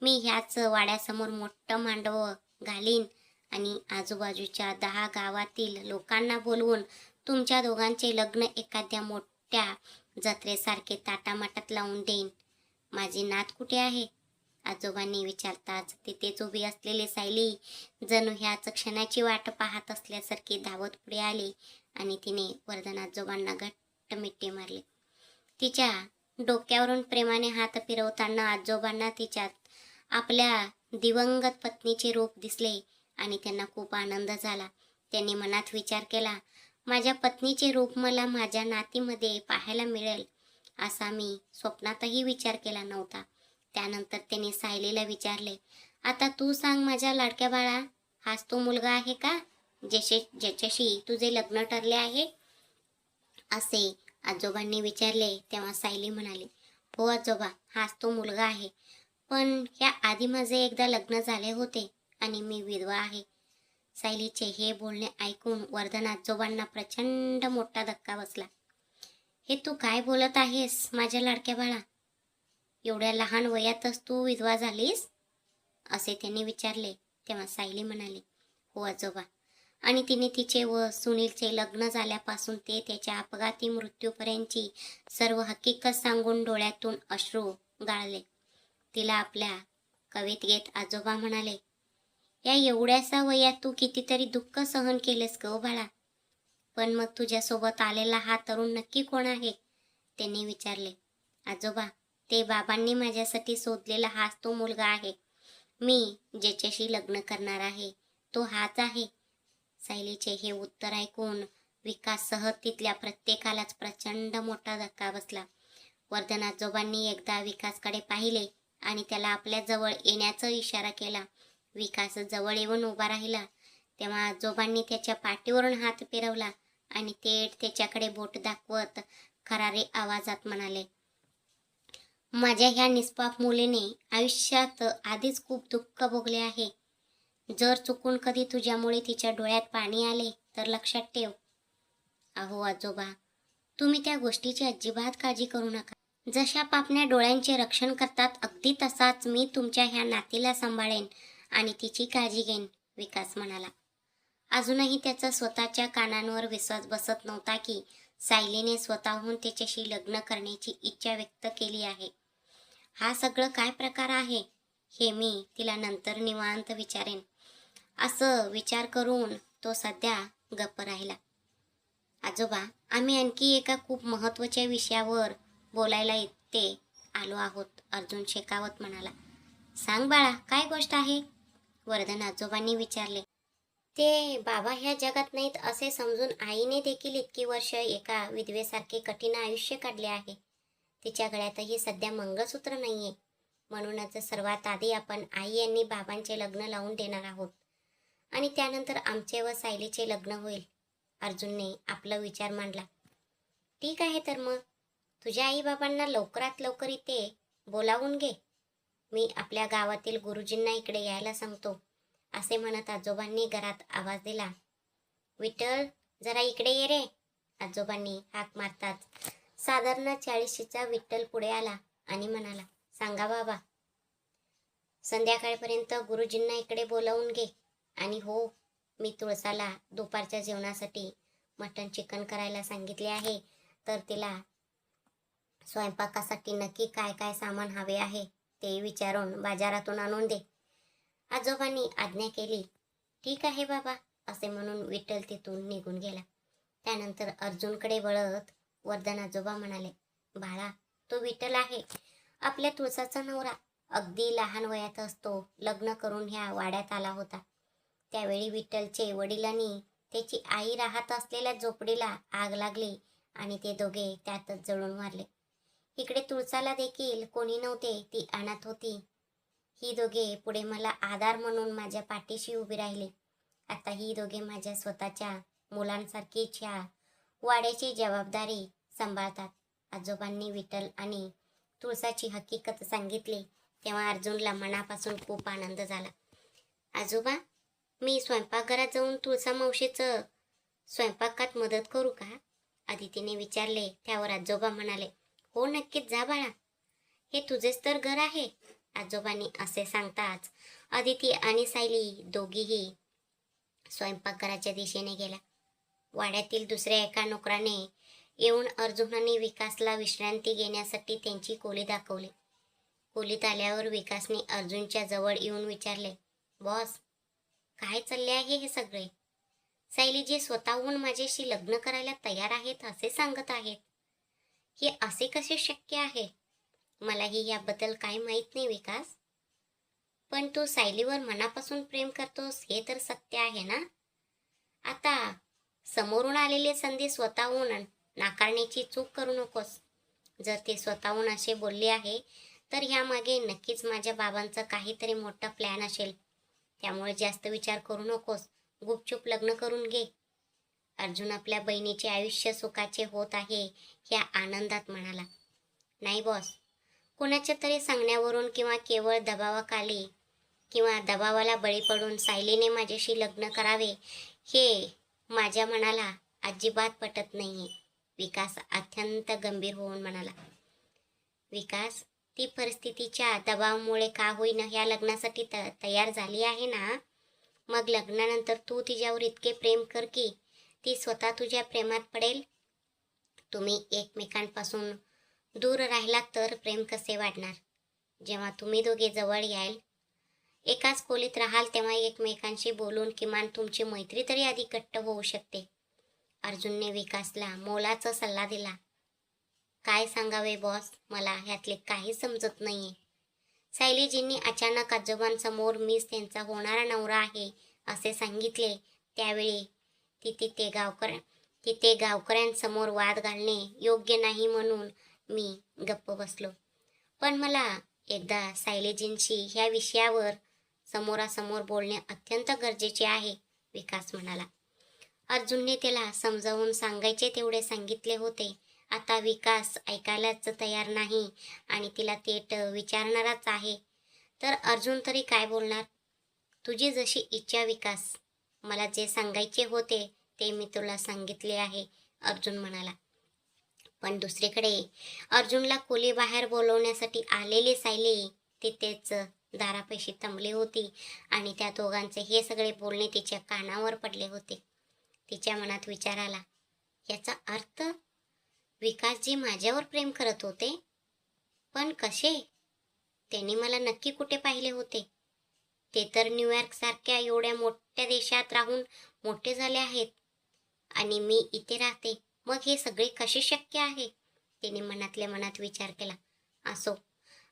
मी ह्याच वाड्यासमोर मोठं मांडव घालीन आणि आजूबाजूच्या 10 गावातील लोकांना बोलवून तुमच्या दोघांचे लग्न एखाद्या मोठ्या जत्रेसारखे ताटामाटात लावून देईन. माझी नात कुठे आहे? आजोबांनी विचारताच तिथेच उभी असलेली सायली जणू ह्याच क्षणाची वाट पाहत असल्यासारखी धावत पुढे आली आणि तिने वर्धन आजोबांना घट्ट मिठी मारली. तिच्या डोक्यावरून प्रेमाने हात फिरवताना आजोबांना तिच्यात आपल्या दिवंगत पत्नीचे रूप दिसले आणि त्यांना खूप आनंद झाला. त्यांनी मनात विचार केला, माझ्या पत्नीचे रूप मला माझ्या नातीमध्ये पाहायला मिळेल असा मी स्वप्नातही विचार केला नव्हता. त्यानंतर त्याने सायलीला विचारले, आता तू सांग माझ्या लाडक्या बाळा, हाच तो मुलगा आहे का ज्याच्याशी तुझे लग्न ठरले आहे? असे आजोबांनी विचारले. तेव्हा सायली म्हणाली, हो आजोबा, हाच तो मुलगा आहे. पण या आधी माझे एकदा लग्न झाले होते आणि मी विधवा आहे. सायलीचे हे बोलणे ऐकून वर्धन आजोबांना प्रचंड मोठा धक्का बसला. हे तू काय बोलत आहेस माझ्या लाडक्या बाळा? एवढ्या लहान वयातच तू विधवा झालीस? असे त्यांनी विचारले. तेव्हा सायली म्हणाली, हो आजोबा. आणि तिने तिचे व सुनीलचे लग्न झाल्यापासून ते त्याच्या अपघाती मृत्यूपर्यंतची सर्व हकीकत सांगून डोळ्यातून अश्रू गाळले. तिला आपल्या कवित घेत आजोबा म्हणाले, या एवढ्याशा वयात तू कितीतरी दुःख सहन केलेस ग बाळा. पण मग तुझ्यासोबत आलेला हा तरुण नक्की कोण आहे? त्यांनी विचारले. आजोबा, ते बाबांनी माझ्यासाठी शोधलेला हाच तो मुलगा आहे. मी ज्याच्याशी लग्न करणार आहे तो हाच आहे. सायलीचे हे उत्तर ऐकून विकाससह तिथल्या प्रत्येकालाच प्रचंड मोठा धक्का बसला. वर्धन आजोबांनी एकदा विकासकडे पाहिले आणि त्याला आपल्या जवळ येण्याचा इशारा केला. विकास जवळ येऊन उभा राहिला. तेव्हा आजोबांनी त्याच्या पाठीवरून हात फिरवला आणि थेट त्याच्याकडे बोट दाखवत खरारे आवाजात म्हणाले, माझ्या ह्या निष्पाप मुलीने आयुष्यात आधीच खूप दुःख भोगले आहे. जर चुकून कधी तुझ्यामुळे तिच्या डोळ्यात पाणी आले तर लक्षात ठेव. अहो आजोबा, तुम्ही त्या गोष्टीची अजिबात काळजी करू नका. जशा पापण्या डोळ्यांचे रक्षण करतात अगदी तसाच मी तुमच्या ह्या नातीला सांभाळेन आणि तिची काळजी घेईन, विकास म्हणाला. अजूनही त्याचा स्वतःच्या कानांवर विश्वास बसत नव्हता की सायलीने स्वतःहून त्याच्याशी लग्न करण्याची इच्छा व्यक्त केली आहे. हा सगळं काय प्रकार आहे हे मी तिला नंतर निवांत विचारेन, असं विचार करून तो सध्या गप्प राहिला. आजोबा, आम्ही आणखी एका खूप महत्त्वाच्या विषयावर बोलायला इथे आलो आहोत, अर्जुन शेकावत म्हणाला. सांग बाळा, काय गोष्ट आहे? वर्धन आजोबांनी विचारले. ते बाबा ह्या जगात नाहीत असे समजून आईने देखील इतकी वर्ष एका विधवेसारखे कठीण आयुष्य काढले आहे. तिच्या गळ्यातही सध्या मंगळसूत्र नाहीये. म्हणूनच सर्वात आधी आपण आई यांनी बाबांचे लग्न लावून देणार आहोत आणि त्यानंतर आमचे व सायलीचे लग्न होईल. अर्जुनने आपला विचार मांडला. ठीक आहे, तर मग तुझ्या आई बाबांना लवकरात लवकर इथे बोलावून घे. मी आपल्या गावातील गुरुजींना इकडे यायला सांगतो, असे म्हणत आजोबांनी घरात आवाज दिला. विठ्ठल, जरा इकडे ये रे. आजोबांनी हाक मारताच साधारण 40शीचा विठ्ठल पुढे आला आणि म्हणाला, सांगा बाबा. संध्याकाळपर्यंत गुरुजींना इकडे बोलावून घे. आणि हो, मी तुळसाला दुपारच्या जेवणासाठी मटण चिकन करायला सांगितले आहे, तर तिला स्वयंपाकासाठी नक्की काय काय सामान हवे आहे ते विचारून बाजारातून आणून दे. आजोबांनी आज्ञा केली. ठीक आहे बाबा, असे म्हणून विठ्ठल तिथून निघून गेला. त्यानंतर अर्जुनकडे वळत वर्धन आजोबा म्हणाले, बाळा, तो विठ्ठल आहे आपल्या तुळसाचा नवरा. अगदी लहान वयात असतो लग्न करून ह्या वाड्यात आला होता. त्यावेळी विठ्ठलचे वडिलांनी त्याची आई राहत असलेल्या झोपडीला आग लागली आणि ते दोघे त्यातच जळून मारले. इकडे तुळसाला देखील कोणी नव्हते, ती अनाथ होती. ही दोघे पुढे मला आधार म्हणून माझ्या पाठीशी उभी राहिली. आता ही दोघे माझ्या स्वतःच्या मुलांसारखीच ह्या वाड्याची जबाबदारी सांभाळतात. आजोबांनी विठ्ठल आणि तुळसाची हकीकत सांगितली. तेव्हा अर्जुनला मनापासून खूप आनंद झाला. आजोबा, मी स्वयंपाकघरात जाऊन तुळसा मावशीचं स्वयंपाकात मदत करू का? अदितीने विचारले. त्यावर आजोबा म्हणाले, हो नक्कीच जा बाळा, हे तुझेच तर घर आहे. आजोबांनी असे सांगताच अदिती आणि सायली दोघीही स्वयंपाकघराच्या दिशेने गेल्या. वाड्यातील दुसऱ्या एका नोकराने येऊन अर्जुन आणि विकासला विश्रांती घेण्यासाठी त्यांची खोली दाखवली. खोलीत आल्यावर विकासने अर्जुनच्या जवळ येऊन विचारले, बॉस, काय चालले आहे हे सगळे? सायली जे स्वतःहून माझ्याशी लग्न करायला तयार आहेत असे सांगत आहेत, हे असे कसे शक्य आहे? मलाही याबद्दल काही माहीत नाही विकास, पण तू सायलीवर मनापासून प्रेम करतोस हे तर सत्य आहे ना? आता समोरून आलेली संधी स्वतःहून नाकारण्याची चूक करू नकोस. जर ते स्वतःहून असे बोलले आहे तर यामागे नक्कीच माझ्या बाबांचा काहीतरी मोठा प्लॅन असेल. त्यामुळे जास्त विचार करू नकोस, गुपचूप लग्न करून घे. अर्जुन आपल्या बहिणीचे आयुष्य सुखाचे होत आहे या आनंदात म्हणाला. नाही बॉस, कोणाच्या तरी सांगण्यावरून किंवा केवळ दबावाखाली किंवा दबावाला बळी पडून सायलीने माझ्याशी लग्न करावे हे माझ्या मनाला अजिबात पटत नाहीये. विकास अत्यंत गंभीर होऊन म्हणाला. विकास, ती परिस्थितीच्या दबावामुळे का होईना या लग्नासाठी तयार झाली आहे ना. मग लग्नानंतर तू तिच्यावर इतके प्रेम कर की ती स्वतः तुझ्या प्रेमात पडेल. तुम्ही एकमेकांपासून दूर राहिलात तर प्रेम कसे वाढणार. जेव्हा तुम्ही दोघे जवळ याल, एकाच खोलीत राहाल, तेव्हा एकमेकांशी बोलून किमान तुमची मैत्री तरी अधिक घट्ट होऊ शकते. अर्जुनने विकासला मोलाचा सल्ला दिला. काय सांगावे बॉस, मला ह्यातले काही समजत नाहीये. सायलीजींनी अचानक आजोबांसमोर मीच त्यांचा होणारा नवरा आहे असे सांगितले. त्यावेळी तिथे गावकऱ्यांसमोर वाद घालणे योग्य नाही म्हणून मी गप्प बसलो. पण मला एकदा सायलीजींशी ह्या विषयावर समोरासमोर बोलणे अत्यंत गरजेचे आहे, विकास म्हणाला. अर्जुनने त्याला समजावून सांगायचे तेवढे सांगितले होते. आता विकास ऐकायलाच तयार नाही आणि तिला थेट विचारणारच आहे. तर अर्जुन तरी काय बोलणार. तुझी जशी इच्छा विकास, मला जे सांगायचे होते ते मी तुला सांगितले आहे, अर्जुन म्हणाला. पण दुसरीकडे अर्जुनला खोलीबाहेर बोलवण्यासाठी आलेली सायली तिथेच दारापाशी थांबली होती आणि त्या दोघांचे हे सगळे बोलणे तिच्या कानावर पडले होते. तिच्या मनात विचार आला, याचा अर्थ विकासजी माझ्यावर प्रेम करत होते, पण कसे. त्यांनी मला नक्की कुठे पाहिले होते. ते तर न्यूयॉर्क सारख्या एवढ्या मोठ्या देशात राहून मोठे झाले आहेत आणि मी इथे राहते. मग हे सगळे कसे शक्य आहे. तिने मनातल्या मनात विचार केला. असो,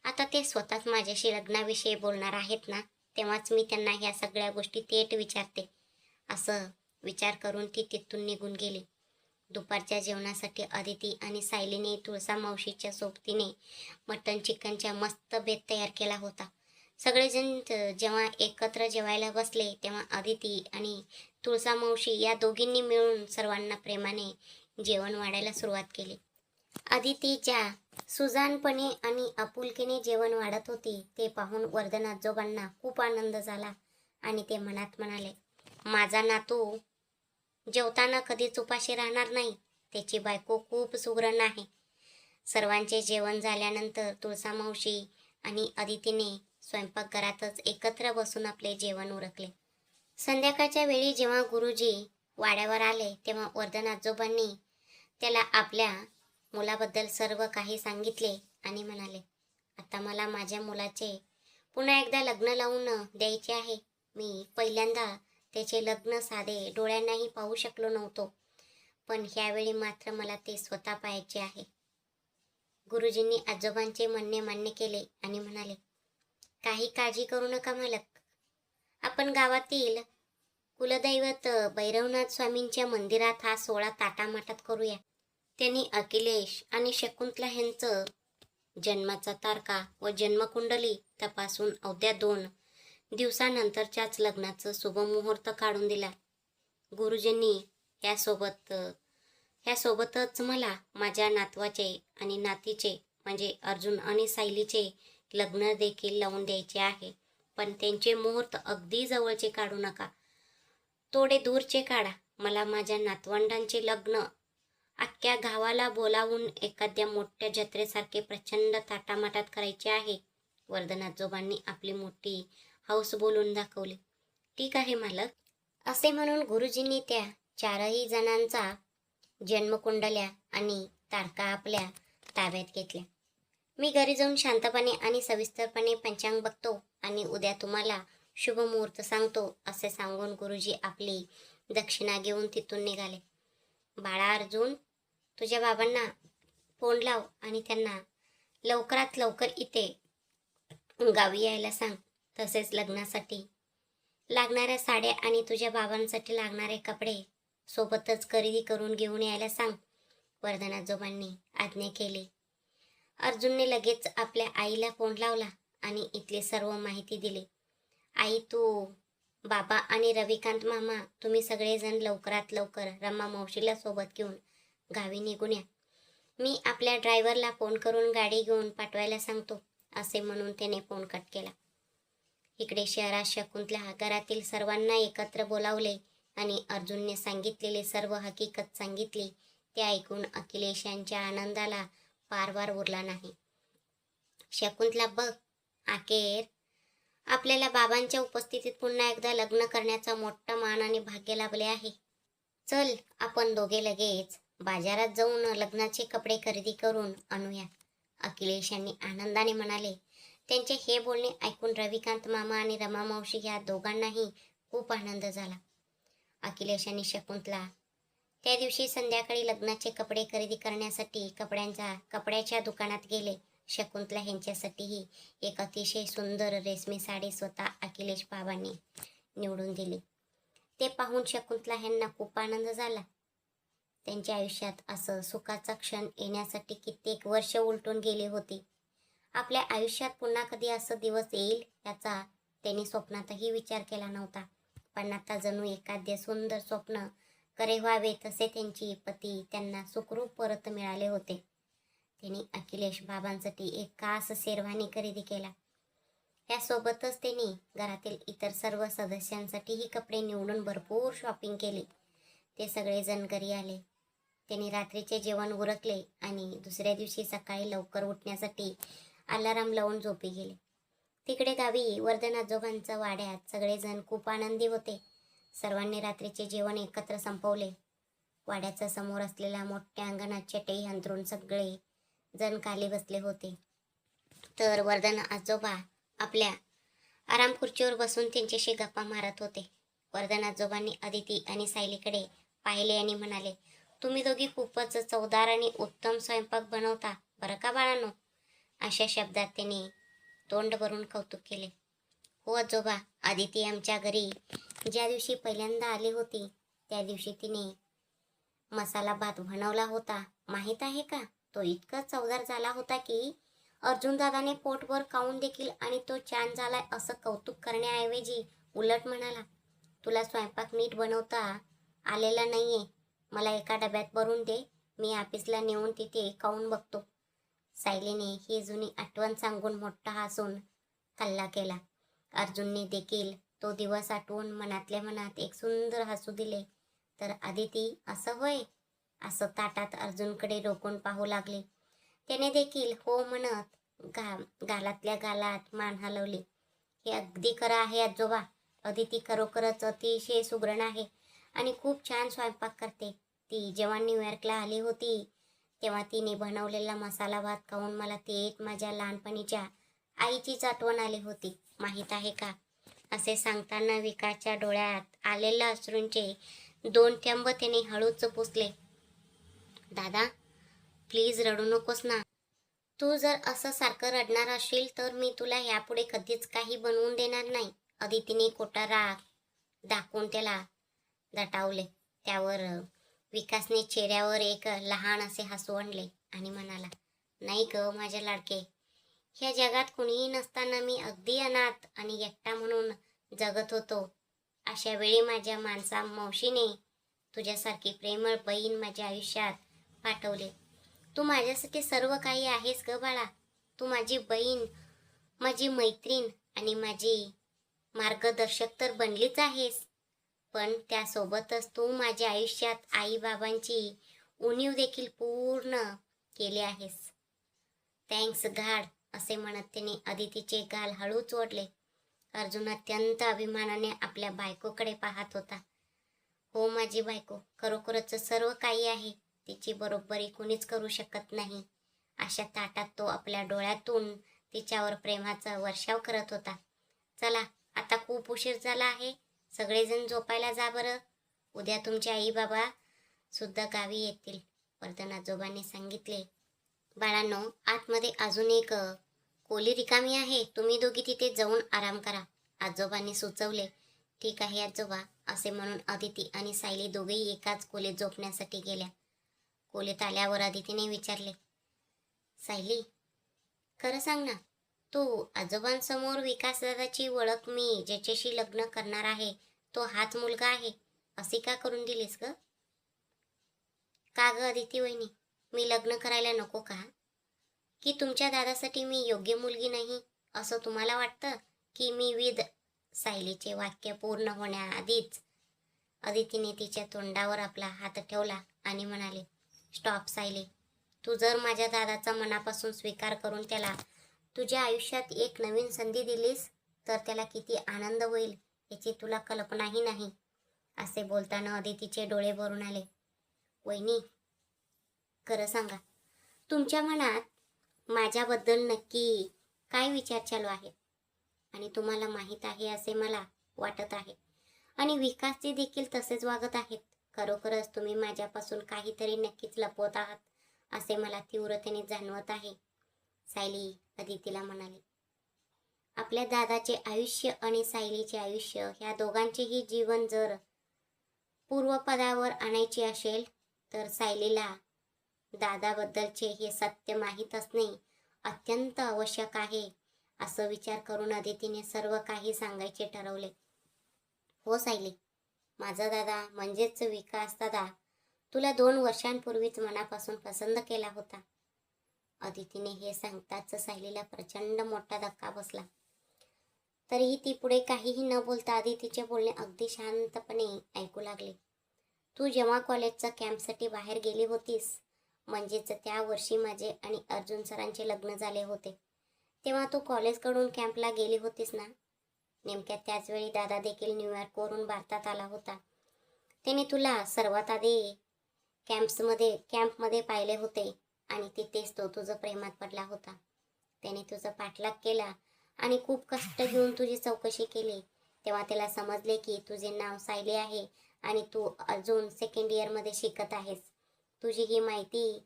आता ते स्वतःच माझ्याशी लग्नाविषयी बोलणार आहेत ना, तेव्हाच मी त्यांना ह्या सगळ्या गोष्टी थेट विचारते, असं विचार करून ती तिथून निघून गेली. दुपारच्या जेवणासाठी अदिती आणि सायलीने तुळसा मावशीच्या सोबतीने मटन चिकनचा मस्त बेत तयार केला होता. सगळेजण जेव्हा एकत्र जेवायला बसले तेव्हा अदिती आणि तुळसा मावशी या दोघींनी मिळून सर्वांना प्रेमाने जेवण वाढायला सुरुवात केली. अदितीच्या सुजाणपणे आणि आपुलकीने जेवण वाढत होती ते पाहून वर्धन आजोबांना खूप आनंद झाला आणि ते मनात म्हणाले, माझा नातू जेवताना कधीच उपाशी राहणार नाही. त्याची बायको खूप सुगरण आहे. सर्वांचे जेवण झाल्यानंतर तुळसा मावशी आणि अदितीने स्वयंपाकघरातच एकत्र बसून आपले जेवण उरकले. संध्याकाळच्या वेळी जेव्हा गुरुजी वाड्यावर आले तेव्हा वर्धन आजोबांनी त्याला आपल्या मुलाबद्दल सर्व काही सांगितले आणि म्हणाले, आता मला माझ्या मुलाचे पुन्हा एकदा लग्न लावून द्यायचे आहे. मी पहिल्यांदा त्याचे लग्न साधे डोळ्यांनाही पाहू शकलो नव्हतो, पण ह्यावेळी मात्र मला ते स्वतः पाहायचे आहे. गुरुजींनी आजोबांचे म्हणणे मान्य केले आणि म्हणाले, काही काळजी करू नका मालक. आपण गावातील कुलदैवत भैरवनाथ स्वामींच्या मंदिरात हा सोहळा ताटामाटात करूया. त्यांनी अखिलेश आणि शकुंतला ह्यांचं जन्माचा तारखा व जन्मकुंडली तपासून अवघ्या 2 दिवसानंतरच्याच लग्नाचं शुभमुहूर्त काढून दिला. गुरुजींनी ह्यासोबतच मला माझ्या नातवाचे आणि नातीचे म्हणजे अर्जुन आणि सायलीचे लग्न देखील लावून द्यायचे आहे. पण त्यांचे मुहूर्त अगदी जवळचे काढू नका, थोडे दूरचे काढा. मला माझ्या नातवंडांचे लग्न अख्ख्या गावाला बोलावून एखाद्या मोठ्या जत्रेसारखे प्रचंड थाटामाटात करायचे आहे. वर्धन आजोबांनी आपली मोठी हौस बोलून दाखवली. ठीक आहे मालक, असे म्हणून गुरुजींनी त्या 4ही जणांचा जन्मकुंडल्या आणि तारखा आपल्या ताब्यात घेतल्या. मी घरी जाऊन शांतपणे आणि सविस्तरपणे पंचांग बघतो आणि उद्या तुम्हाला शुभ मुहूर्त सांगतो, असे सांगून गुरुजी आपली दक्षिणा घेऊन तिथून निघाले. बाळा अर्जुन, तुझ्या बाबांना फोन लाव आणि त्यांना लवकरात लवकर इथे गावी यायला सांग. तसेच लग्नासाठी लागणाऱ्या साड्या आणि तुझ्या बाबांसाठी लागणारे कपडे सोबतच खरेदी करून घेऊन यायला सांग. वर्धन आजोबांनी आज्ञा केली. अर्जुनने लगेच आपल्या आईला फोन लावला आणि इथली सर्व माहिती दिली. आई, तू, बाबा आणि रविकांत मामा, तुम्ही सगळेजण लवकरात लवकर रमा मावशीला सोबत घेऊन गावी निघून या. मी आपल्या ड्रायव्हरला फोन करून गाडी घेऊन पाठवायला सांगतो, असे म्हणून त्याने फोन कट केला. इकडे शहरात शकुंतला घरातील सर्वांना एकत्र बोलावले आणि अर्जुनने सांगितलेली सर्व हकीकत सांगितली. ते ऐकून अखिलेश यांच्या आनंदाला पारवार उरला नाही. शकुंतला, बघ, अखेर आपल्याला बाबांच्या उपस्थितीत पुन्हा एकदा लग्न करण्याचा मोठा मान आणि भाग्य लाभले आहे. चल, आपण दोघे लगेच बाजारात जाऊन लग्नाचे कपडे खरेदी करून आणूया, अखिलेश यांनी आनंदाने म्हणाले. त्यांचे हे बोलणे ऐकून रविकांत मामा आणि रमा मावशी या दोघांनाही खूप आनंद झाला. अखिलेश आणि शकुंतला त्या दिवशी संध्याकाळी लग्नाचे कपडे खरेदी करण्यासाठी कपड्याच्या दुकानात गेले. शकुंतला ह्यांच्यासाठीही एक अतिशय सुंदर रेशमी साडी स्वतः अखिलेश बाबांनी निवडून दिली. ते पाहून शकुंतला ह्यांना खूप आनंद झाला. त्यांच्या आयुष्यात असं सुखाचा क्षण येण्यासाठी कित्येक वर्ष उलटून गेली होती. आपल्या आयुष्यात पुन्हा कधी असं दिवस येईल याचा त्यांनी स्वप्नातही विचार केला नव्हता. पण आता जणू एखादे सुंदर स्वप्न खरे व्हावे तसे त्यांची पती त्यांना सुखरूप परत मिळाले होते. त्यांनी अखिलेश बाबांसाठी एक खास शेरवानी खरेदी केला. यासोबतच त्यांनी घरातील इतर सर्व सदस्यांसाठीही कपडे निवडून भरपूर शॉपिंग केली. ते सगळेजण घरी आले. त्यांनी रात्रीचे जेवण उरकले आणि दुसऱ्या दिवशी सकाळी लवकर उठण्यासाठी अलाराम लावून झोपी गेले. तिकडे गावी वर्धन आजोबांच्या वाड्यात सगळेजण खूप आनंदी होते. सर्वांनी रात्रीचे जेवण एकत्र संपवले. वाड्याच्या समोर असलेल्या मोठ्या अंगणात चटई अंथरून सगळे जण खाली बसले होते. तर वर्धन आजोबा आपल्या आराम खुर्चीवर बसून त्यांच्याशी गप्पा मारत होते. वर्धन आजोबांनी अदिती आणि सायलीकडे पाहिले आणि म्हणाले, तुम्ही दोघी खूपच चवदार आणि उत्तम स्वयंपाक बनवता बरं का बाळांनो. अशा शब्दात त्यांनी तोंड भरून कौतुक केले. हो आजोबा, अदिती आमच्या घरी ज्या दिवशी पहिल्यांदा आली होती त्या दिवशी तिने मसाला भात बनवला होता, माहीत आहे का. तो इतका चवदार झाला होता की अर्जुन दादाने पोटभर खाऊन देखील आणि तो छान झालाय असं कौतुक करण्याऐवजी उलट म्हणाला, तुला स्वयंपाक नीट बनवता आलेला नाहीये, मला एका डब्यात भरून दे, मी ऑफिसला नेऊन तिथे खाऊन बघतो. सायलीने ही जुनी आठवण सांगून मोठा हसून कल्ला केला. अर्जुनने देखील तो दिवस आठवून मनातल्या मनात एक सुंदर हसू दिले. तर अदिती, असं होय, असं ताटात अर्जुनकडे डोकून पाहू लागले. त्याने देखील हो म्हणत गालातल्या गालात मान हलवली. हे अगदी खरं आहे आजोबा, अदिती खरोखरच अतिशय सुगरण आहे आणि खूप छान स्वयंपाक करते. ती जेव्हा न्यूयॉर्कला आली होती तेव्हा तिने बनवलेला मसाला भात खाऊन मला थेट माझ्या लहानपणीच्या आईचीच आठवण आली होती, माहीत आहे का. असे सांगताना विकासच्या डोळ्यात आलेल्या अश्रूंचे 2 थेंब त्याने हळूच पुसले. दादा, प्लीज रडू नकोस ना. तू जर असं सारखं रडणार असशील तर मी तुला यापुढे कधीच काही बनवून देणार नाही. अदितीने खोटा राग दाखवून त्याला दटावले. त्यावर विकासने चेहऱ्यावर एक लहान असे हसू आणले आणि म्हणाला, नाही ग माझ्या लाडके, ह्या जगात कुणीही नसताना मी अगदी अनाथ आणि एकटा म्हणून जगत होतो. अशा वेळी माझ्या माणसा मावशीने तुझ्यासारखी प्रेमळ बहीण माझ्या आयुष्यात पाठवले. तू माझ्यासाठी सर्व काही आहेस ग बाळा. तू माझी बहीण, माझी मैत्रीण आणि माझी मार्गदर्शक तर बनलीच आहेस, पण त्यासोबतच तू माझ्या आयुष्यात आई बाबांची उणीव देखील पूर्ण केली आहेस. थँक्स गॉड, असे म्हणत त्याने अदितीचे गाल हळूच ओढले. अर्जुन अत्यंत अभिमानाने आपल्या बायकोकडे पाहत होता. हो माझी बायको खरोखरच सर्व काही आहे, तिची बरोबरी कुणीच करू शकत नाही. अशा ताटात तो आपल्या डोळ्यातून तिच्यावर प्रेमाचा वर्षाव करत होता. चला, आता खूप उशीर झाला आहे, सगळेजण झोपायला जा बरं. उद्या तुमचे आई बाबा सुद्धा गावी येतील, वर्धन आजोबांनी सांगितले. बाळांनो, आतमध्ये अजून एक खोली रिकामी आहे, तुम्ही दोघी तिथे जाऊन आराम करा, आजोबांनी सुचवले. ठीक आहे आजोबा, असे म्हणून अदिती आणि सायली दोघेही एकाच खोलीत झोपण्यासाठी गेल्या. खोलीत आल्यावर अदितीने विचारले, सायली, खरं सांग ना, तू आजोबांसमोर विकासदादाची ओळख मी ज्याच्याशी लग्न करणार आहे, तो हाच मुलगा आहे, अशी का करून दिलीस ग? का ग अदिती वहिनी, मी लग्न करायला नको का? की तुमच्या दादासाठी मी योग्य मुलगी नाही, असं तुम्हाला वाटतं? की मी सायलीचे वाक्य पूर्ण होण्याआधीच अदितीने तिच्या तोंडावर आपला हात ठेवला आणि म्हणाले, स्टॉप सायली. तू जर माझ्या दादाचा मनापासून स्वीकार करून त्याला तुझ्या आयुष्यात एक नवीन संधी दिलीस, तर त्याला किती आनंद होईल याची तुला कल्पनाही नाही. असे बोलताना अदितीचे डोळे भरून आले. वहिनी, खरं सांगा, तुमच्या मनात माझ्याबद्दल नक्की काय विचार चालू आहेत? आणि तुम्हाला माहीत आहे असे मला वाटत आहे. आणि विकासजी देखील तसेच वागत आहेत. खरोखरच तुम्ही माझ्यापासून काहीतरी नक्कीच लपवत आहात असे मला तीव्रतेने जाणवत आहे, सायली अदितीला म्हणाली. आपल्या दादाचे आयुष्य आणि सायलीचे आयुष्य ह्या दोघांचेही जीवन जर पूर्वपदावर आणायचे असेल, तर सायलीला दादाबद्दलचे हे सत्य माहीत असणे अत्यंत आवश्यक आहे. असं विचार करून अदितीने सर्व काही सांगायचे ठरवले. हो सायली, माझा दादा म्हणजेच विकास दादा तुला 2 वर्षांपूर्वीच मनापासून पसंत केला होता. अदितीने हे सांगताच सायलीला प्रचंड मोठा धक्का बसला. तरीही ती पुढे काहीही न बोलता अदितीचे बोलणे अगदी शांतपणे ऐकू लागली. तू जेव्हा कॉलेजच्या कॅम्पसाठी बाहेर गेली होतीस, म्हणजेच त्या वर्षी माझे आणि अर्जुन सरांचे लग्न झाले होते, तेव्हा तू कॉलेजकडून कॅम्पला गेली होतीस ना? नेमक्या त्याच वेळी दादा देखील न्यूयॉर्कवरून भारतात आला होता. त्याने तुला सर्वात आधी कॅम्पमध्ये पाहिले होते आणि तिथेच तो तुझं प्रेमात पडला होता. त्याने तुझा पाठलाग केला आणि खूप कष्ट घेऊन तुझी चौकशी केली. तेव्हा त्याला समजले की तुझे नाव सायली आहे आणि तू अजून सेकंड इयरमध्ये शिकत आहेस. तुझी ही माहिती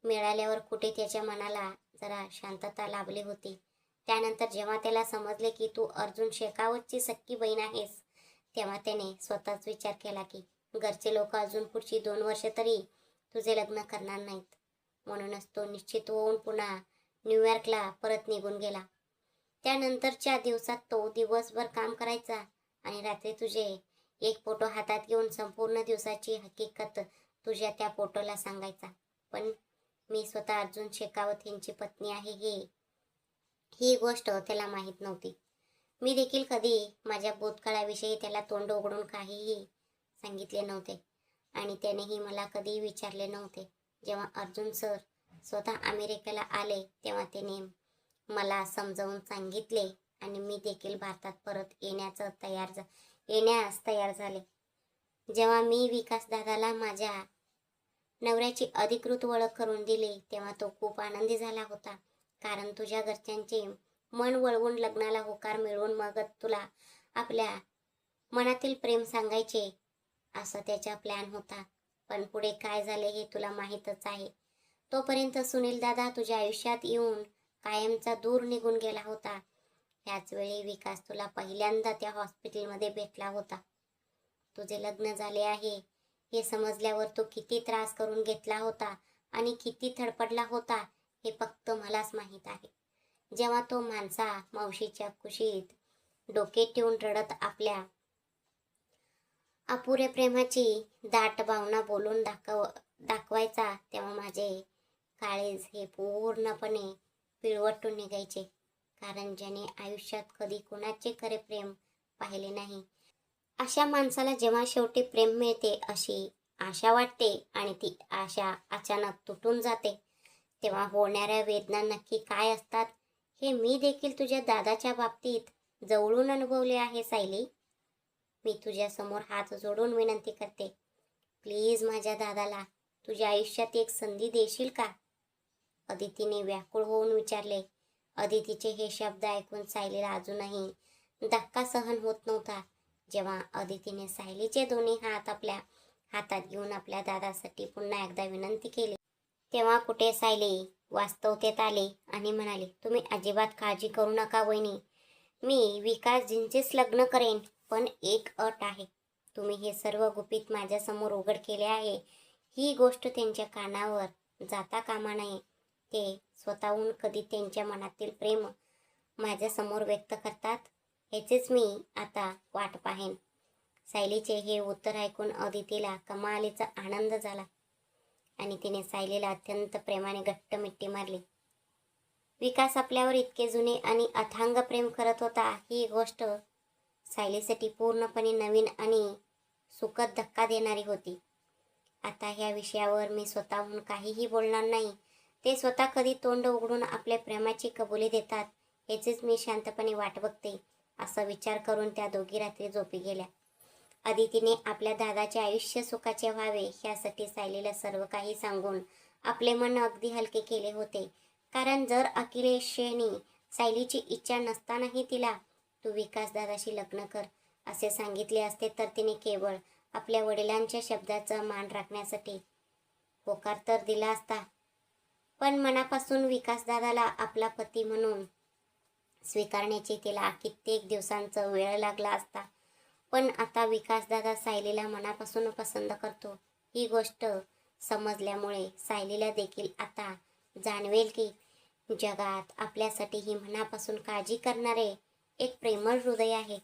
मिळाल्यावर कुठे त्याच्या मनाला जरा शांतता लाभली होती. त्यानंतर जेव्हा त्याला समजले की तू अर्जुन शेखावतची सख्खी बहीण आहेस, तेव्हा त्याने स्वतःच विचार केला की घरचे लोक अजून पुढची 2 वर्षे तरी तुझे लग्न करणार नाहीत. म्हणूनच तो निश्चित होऊन पुन्हा न्यूयॉर्कला परत निघून गेला. त्यानंतरच्या दिवसात तो दिवसभर काम करायचा आणि रात्री तुझे एक फोटो हातात घेऊन संपूर्ण दिवसाची हकीकत तुझ्या त्या फोटोला सांगायचा. पण मी स्वतः अर्जुन शेखावत यांची पत्नी आहे ही गोष्ट त्याला माहीत नव्हती. मी देखील कधी माझ्या भूतकाळाविषयी त्याला तोंड उघडून काहीही सांगितले नव्हते आणि त्यानेही मला कधीही विचारले नव्हते. जेव्हा अर्जुन सर स्वतः अमेरिकेला आले तेव्हा त्याने मला समजावून सांगितले आणि मी देखील भारतात परत येण्यास तयार झाले. जेव्हा मी विकास दादाला माझ्या नवऱ्याची अधिकृत ओळख करून दिली तेव्हा तो खूप आनंदी झाला होता. कारण तुझ्या घरच्यांचे मन वळवून लग्नाला होकार मिळवून मग तुला आपल्या मनातील प्रेम सांगायचे असा त्याचा प्लॅन होता. पण पुढे काय झाले हे तुला माहीतच आहे. तोपर्यंत सुनील दादा तुझ्या आयुष्यात येऊन कायमचा दूर निघून गेला होता. ह्याच वेळी विकास तुला पहिल्यांदा त्या हॉस्पिटलमध्ये भेटला होता. तुझे लग्न झाले आहे हे समजल्यावर तो किती त्रास करून घेतला होता आणि किती थडपडला होता हे फक्त मलाच माहीत आहे. जेव्हा तो मावशीच्या कुशीत डोके ठेवून रडत आपल्या अपुऱ्या प्रेमाची दाट भावना बोलून दाखवायचा तेव्हा माझे काळीज हे पूर्णपणे पिळवटून निघायचे. कारण ज्याने आयुष्यात कधी कोणाचे खरे प्रेम पाहिले नाही, अशा माणसाला जेव्हा शेवटी प्रेम मिळते अशी आशा वाटते आणि ती आशा अचानक तुटून जाते, तेव्हा होणाऱ्या वेदना नक्की काय असतात हे मी देखील तुझ्या दादाच्या बाबतीत जवळून अनुभवले आहे सायली. मी तुझ्या समोर हात जोडून विनंती करते, प्लीज माझ्या दादाला तुझ्या आयुष्यात एक संधी देशील का? अदितीने व्याकुळ होऊन विचारले. अदितीचे हे शब्द ऐकून सायलीला अजूनही धक्का सहन होत नव्हता. जेव्हा अदितीने सायलीचे दोन्ही हात आपल्या हातात घेऊन आपल्या दादासाठी पुन्हा एकदा विनंती केली, तेव्हा कुठे सायली वास्तवतेत आली आणि म्हणाली, तुम्ही अजिबात काळजी करू नका वहिनी, मी विकासजींचेच लग्न करेन. पण एक अट आहे, तुम्ही हे सर्व गुपित माझ्यासमोर उघड केले आहे ही गोष्ट त्यांच्या कानावर जाता कामा नये. ते स्वतःहून कधी त्यांच्या मनातील प्रेम माझ्यासमोर व्यक्त करतात, ह्याचीच मी आता वाट पाहेन. सायलीचे हे उत्तर ऐकून अदितीला कमालीचा आनंद झाला आणि तिने सायलीला अत्यंत प्रेमाने घट्ट मिठी मारली. विकास आपल्यावर इतके जुने आणि अथांग प्रेम करत होता, ही गोष्ट सायलीसाठी पूर्णपणे नवीन आणि सुखद धक्का देणारी होती. आता ह्या विषयावर मी स्वतःहून काहीही बोलणार नाही. ते स्वतः कधी तोंड उघडून आपल्या प्रेमाची कबुली देतात, ह्याचीच मी शांतपणे वाट बघते, असा विचार करून त्या दोघी रात्री झोपी गेल्या. अदितीने आपल्या दादाचे आयुष्य सुखाचे व्हावे ह्यासाठी सायलीला सर्व काही सांगून आपले मन अगदी हलके केले होते. कारण जर अखिलेशने सायलीची इच्छा नसतानाही तिला तू विकास दादाशी लग्न कर असे सांगितले असते, तर तिने केवळ आपल्या वडिलांच्या शब्दाचा मान राखण्यासाठी होकार तर दिला असता, पण मनापासून विकासदादाला आपला पती म्हणून स्वीकारण्याची तिला कित्येक दिवसांचा वेळ लागला असता. पण आता विकासदादा सायलीला मनापासून पसंत करतो, ही गोष्ट समजल्यामुळे सायलीला देखील आता जाणवेल की जगात आपल्यासाठी ही मनापासून काळजी करणारे एक प्रेमळ हृदय आहे.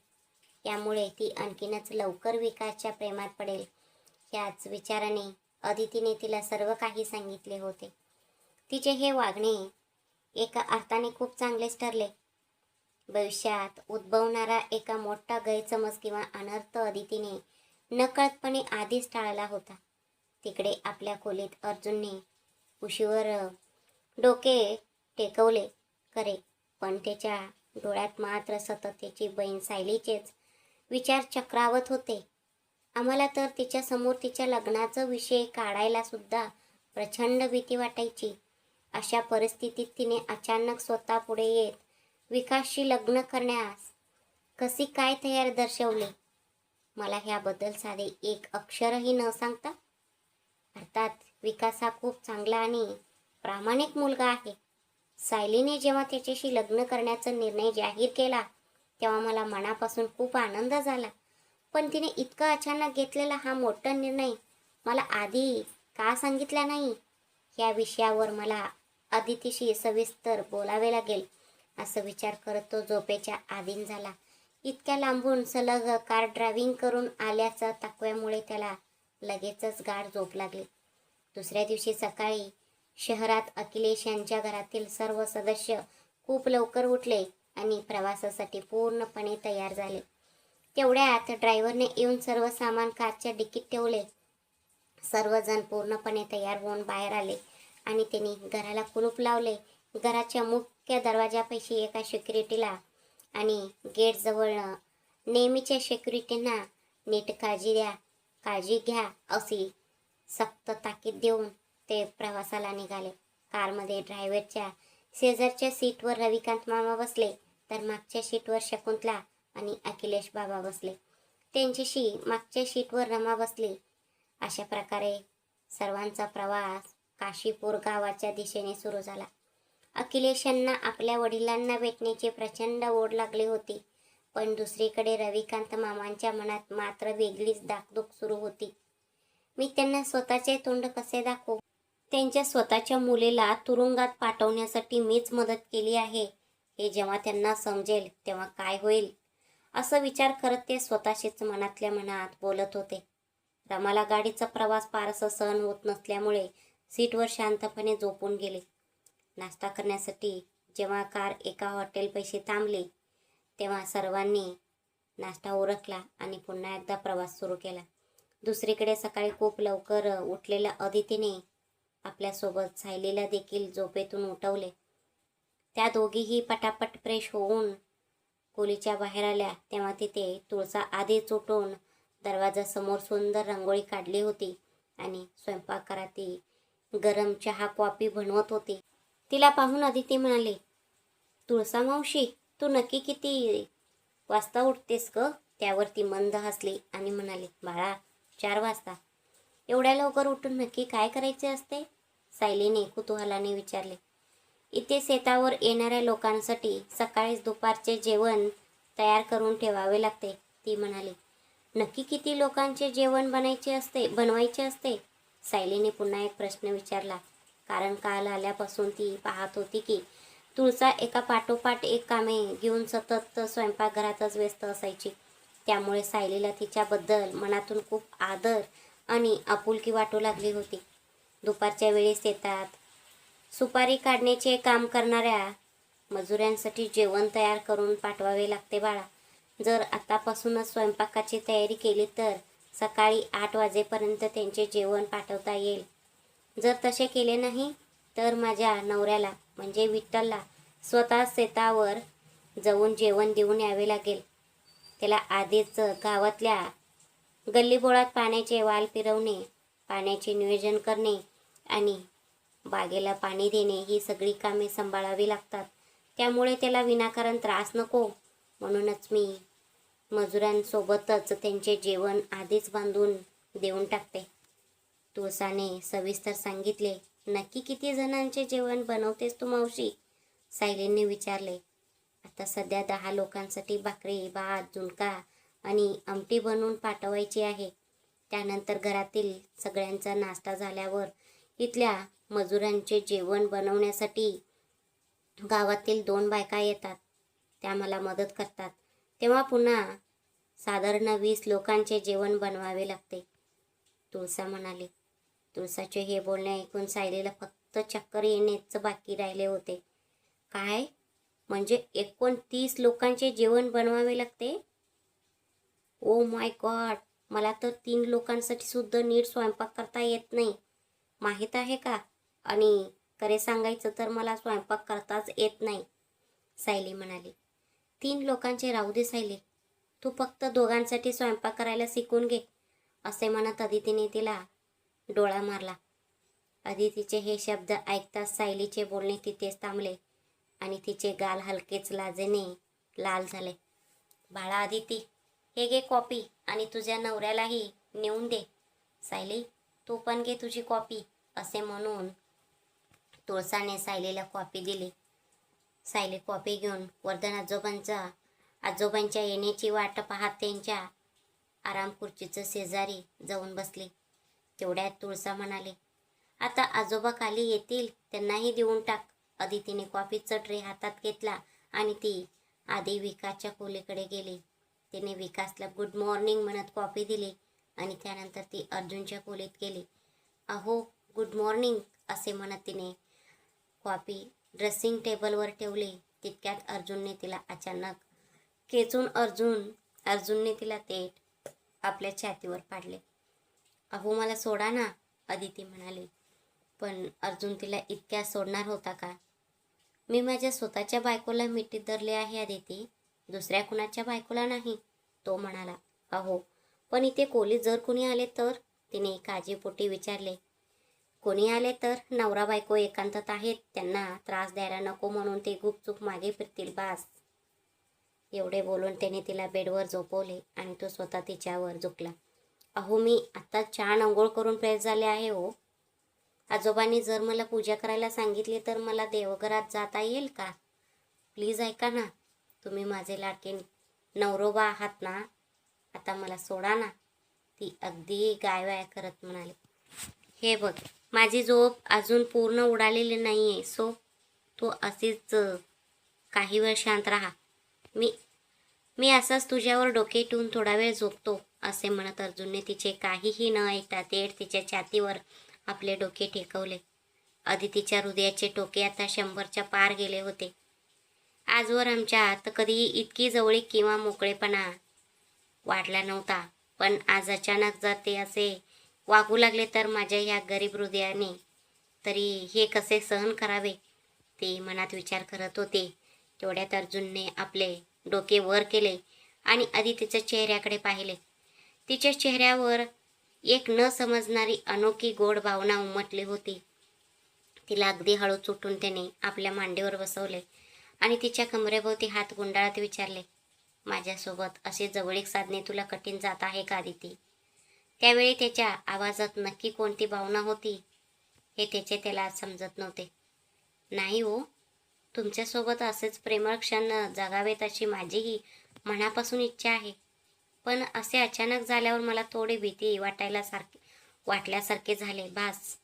त्यामुळे ती आणखीनच लवकर विकासच्या प्रेमात पडेल. ह्याच विचाराने अदितीने तिला सर्व काही सांगितले होते. तिचे हे वागणे एका अर्थाने खूप चांगलेच ठरले. भविष्यात उद्भवणारा एका मोठा गैरसमज किंवा अनर्थ अदितीने नकळतपणे आधीच टाळला होता. तिकडे आपल्या खोलीत अर्जुनने उशीवर डोके टेकवले खरे, पण त्याच्या डोळ्यात मात्र सतत त्याची बहीण सायलीचेच विचार चक्रावत होते. आम्हाला तर तिच्यासमोर तिच्या लग्नाचा विषय काढायला सुद्धा प्रचंड भीती वाटायची. अशा परिस्थितीत तिने अचानक स्वतः पुढे येत विकासशी लग्न करण्यास कशी काय तयार दर्शवले, मला ह्याबद्दल साधे एक अक्षरही न सांगता. अर्थात विकास हा खूप चांगला आणि प्रामाणिक मुलगा आहे. सायलीने जेव्हा त्याच्याशी लग्न करण्याचा निर्णय जाहीर केला तेव्हा मला मनापासून खूप आनंद झाला. पण तिने इतका अचानक घेतलेला हा मोठा निर्णय मला आधी का सांगितला नाही, या विषयावर मला अदितीशी सविस्तर बोलावे लागेल असं विचार करत तो झोपेच्या अधीन झाला. इतक्या लांबून सलग कार ड्रायव्हिंग करून आल्याचा तकव्यामुळे त्याला लगेचच गाढ झोप लागली. दुसऱ्या दिवशी सकाळी शहरात अखिलेश यांच्या घरातील सर्व सदस्य खूप लवकर उठले आणि प्रवासासाठी पूर्णपणे तयार झाले. तेवढ्यात ड्रायव्हरने येऊन सर्व सामान कारच्या डिकीत ठेवले. सर्वजण पूर्णपणे तयार होऊन बाहेर आले आणि त्यांनी घराला कुलूप लावले. घराच्या मुख्य दरवाजापाशी एका सिक्युरिटीला आणि गेटजवळ नेहमीच्या सिक्युरिटींना नीट काळजी घ्या अशी सक्त ताकीद देऊन ते प्रवासाला निघाले. कारमध्ये ड्रायव्हरच्या शेजारच्या सीटवर रविकांत मामा बसले, तर मागच्या सीटवर शकुंतला आणि अखिलेश बाबा बसले. त्यांच्याशी मागच्या सीटवर रमा बसली. अशा प्रकारे सर्वांचा प्रवास काशीपूर गावाच्या दिशेने सुरू झाला. अखिलेशांना आपल्या वडिलांना भेटण्याची प्रचंड ओढ लागली होती, पण दुसरीकडे रविकांत मामांच्या मनात मात्र वेगळीच धाकधूक सुरू होती. मी त्यांना स्वतःचे तोंड कसे दाखवू? त्यांच्या स्वतःच्या मुलीला तुरुंगात पाठवण्यासाठी मीच मदत केली आहे, हे जेव्हा त्यांना समजेल तेव्हा काय होईल, असं विचार करत ते स्वतःशीच मनातल्या मनात बोलत होते. रमाला गाडीचा प्रवास फारसा सहन होत नसल्यामुळे सीटवर शांतपणे झोपून गेले. नाश्ता करण्यासाठी जेव्हा कार एका हॉटेलपाशी थांबली तेव्हा सर्वांनी नाश्ता उरकला आणि पुन्हा एकदा प्रवास सुरू केला. दुसरीकडे सकाळी खूप लवकर उठलेल्या अदितीने आपल्यासोबत सायलीला देखील झोपेतून उठवले. त्या दोघीही पटापट फ्रेश होऊन खोलीच्या बाहेर आल्या तेव्हा तिथे तुळसा आधीच उठून दरवाजासमोर सुंदर रांगोळी काढली होती आणि स्वयंपाकघरात ती गरम चहा कॉफी बनवत होती. तिला पाहून अदिती म्हणाली, तुळसा मावशी, तू नक्की किती वाजता उठतेस ग? त्यावर ती मंद हसली आणि म्हणाली, बाळा, 4 वाजता. एवढ्या लवकर उठून नक्की काय करायचे असते? सायलीने कुतूहलाने विचारले. इथे शेतावर येणाऱ्या लोकांसाठी सकाळीच दुपारचे जेवण तयार करून ठेवावे लागते, ती म्हणाली. नक्की किती लोकांचे जेवण बनवायचे असते? सायलीने पुन्हा एक प्रश्न विचारला. कारण काल आल्यापासून ती पाहत होती की तुळसा एका पाठोपाठ एक कामे घेऊन सतत स्वयंपाकघरातच व्यस्त असायची. त्यामुळे सायलीला तिच्याबद्दल मनातून खूप आदर आणि आपुलकी वाटू लागली होती. दुपारच्या वेळेस येतात सुपारी काढण्याचे काम करणाऱ्या मजुरांसाठी जेवण तयार करून पाठवावे लागते बाळा. जर आतापासूनच स्वयंपाकाची तयारी केली तर सकाळी 8 वाजेपर्यंत त्यांचे जेवण पाठवता येईल. जर तसे केले नाही तर माझ्या नवऱ्याला म्हणजे विठ्ठलला स्वतः शेतावर जाऊन जेवण देऊन यावे लागेल. त्याला आधीच गावातल्या गल्लीबोळात पाण्याचे वाल फिरवणे, पाण्याचे नियोजन करणे आणि बागेला पाणी देणे ही सगळी कामे सांभाळावी लागतात. त्यामुळे त्याला विनाकारण त्रास नको म्हणूनच मी मजुरांसोबतच त्यांचे जेवण आधीच बांधून देऊन टाकते. तुळसाने सविस्तर सांगितले. नक्की किती जणांचे जेवण बनवतेस तू मावशी? सायलीने विचारले. आता सध्या 10 लोकांसाठी भाकरी, भात, झुणका आणि आमटी बनवून पाठवायची आहे. त्यानंतर घरातील सगळ्यांचा नाश्ता झाल्यावर इथल्या मजुरांचे जेवण बनवण्यासाठी गावातील 2 बायका येतात. त्या मला मदत करतात. तेव्हा पुन्हा साधारण 20 लोकांचे जेवण बनवावे लागते, तुळसा म्हणाली. तुळसाचे हे बोलणे ऐकून सायलीला फक्त चक्कर येण्याचं बाकी राहिले होते. काय? म्हणजे 29 लोकांचे जेवण बनवावे लागते? ओ माय गॉड, मला तर 3 लोकांसाठी सुद्धा नीट स्वयंपाक करता येत नाही, माहीत आहे का? आणि खरे सांगायचं तर मला स्वयंपाक करताच येत नाही, सायली म्हणाली. 3 लोकांचे राहू दे सायली, तू फक्त दोघांसाठी स्वयंपाक करायला शिकून घे, असे म्हणत अदितीने तिला डोळा मारला. अदितीचे हे शब्द ऐकताच सायलीचे बोलणे तिथेच थांबले आणि तिचे गाल हलकेच लाजेने लाल झाले. बाळा अदिती, हे घे कॉपी आणि तुझ्या नवऱ्यालाही नेऊन दे. सायली, तू पण घे तुझी कॉपी, असे म्हणून तुळसाने सायलीला कॉपी दिली. सायली कॉपी घेऊन वर्धन आजोबांच्या येण्याची वाट पाहत त्यांच्या आराम खुर्चीचं शेजारी जाऊन बसली. तेवढ्यात तुळसा म्हणाली, आता आजोबा खाली येतील, त्यांनाही देऊन टाक. अदितीने कॉफीचा ट्रे हातात घेतला आणि ती आधी विकासच्या खोलीकडे गेली. तिने विकासला गुड मॉर्निंग म्हणत कॉफी दिली आणि त्यानंतर ती अर्जुनच्या खोलीत गेली. अहो गुड मॉर्निंग, असे म्हणत तिने कॉफी ड्रेसिंग टेबलवर ठेवली. तितक्यात अर्जुनने तिला अचानक खेचून अर्जुनने तिला थेट आपल्या छातीवर पाडले. अहो मला सोडा ना, अदिती म्हणाली. पण अर्जुन तिला इतक्या सोडणार होता का? मी माझ्या स्वतःच्या बायकोला मिठीत धरले आहे अदिती, दुसऱ्या कुणाच्या बायकोला नाही, तो म्हणाला. अहो पण इथे खोलीत जर कोणी आले तर, तिने काळजीपोटी विचारले. कोणी आले तर? नवरा बायको एकांतात आहेत, त्यांना त्रास द्यायला नको म्हणून ते गुपचूप मागे फिरतील बास. एवढे बोलून त्याने तिला बेडवर झोपवले आणि तो स्वतः तिच्यावर झुकला. अहो मी आता छान अंघोळ करून फ्रेश झाले आहे हो. आजोबांनी जर मला पूजा करायला सांगितली तर मला देवघरात जाता येईल का? प्लीज ऐका ना, तुम्ही माझे लाडके नवरोबा आहात ना, आता मला सोडा ना, ती अगदी गायवाया करत म्हणाली. हे बघ, माझी झोप अजून पूर्ण उडालेली नाही आहे, सो तू अशीच काही वेळ शांत राहा. मी असाच तुझ्यावर डोके ठेवून थोडा वेळ झोपतो, असे म्हणत अर्जुनने तिचे काहीही न ऐकता थेट तिच्या छातीवर आपले डोके टेकवले. अदितीच्या हृदयाचे टोके आता 100च्या पार गेले होते. आजवर आमच्यात कधीही इतकी जवळीक किंवा मोकळेपणा वाढला नव्हता, पण आज अचानक जर ते असे वागू लागले तर माझ्या ह्या गरीब हृदयाने तरी हे कसे सहन करावे, ते मनात विचार करत होते. तेवढ्यात अर्जुनने आपले डोके वर केले आणि अदितीच्या चेहऱ्याकडे पाहिले. तिच्या चेहऱ्यावर एक न समजणारी अनोखी गोड भावना उमटली होती. तिला अगदी हळूच उठून त्याने आपल्या मांडीवर बसवले आणि तिच्या कमरेभोवती हात गुंडाळत विचारले, माझ्यासोबत असे जवळीक साधणे तुला कठीण जात आहे का अदिती? त्यावेळी त्याच्या आवाजात नक्की कोणती भावना होती हे त्याला समजत नव्हते. नाही हो, तुमच्यासोबत असेच प्रेमळ क्षण जगावेत अशी माझीही मनापासून इच्छा आहे, पण असे अचानक झाल्यावर मला थोडी भीती वाटल्यासारखे झाले बास.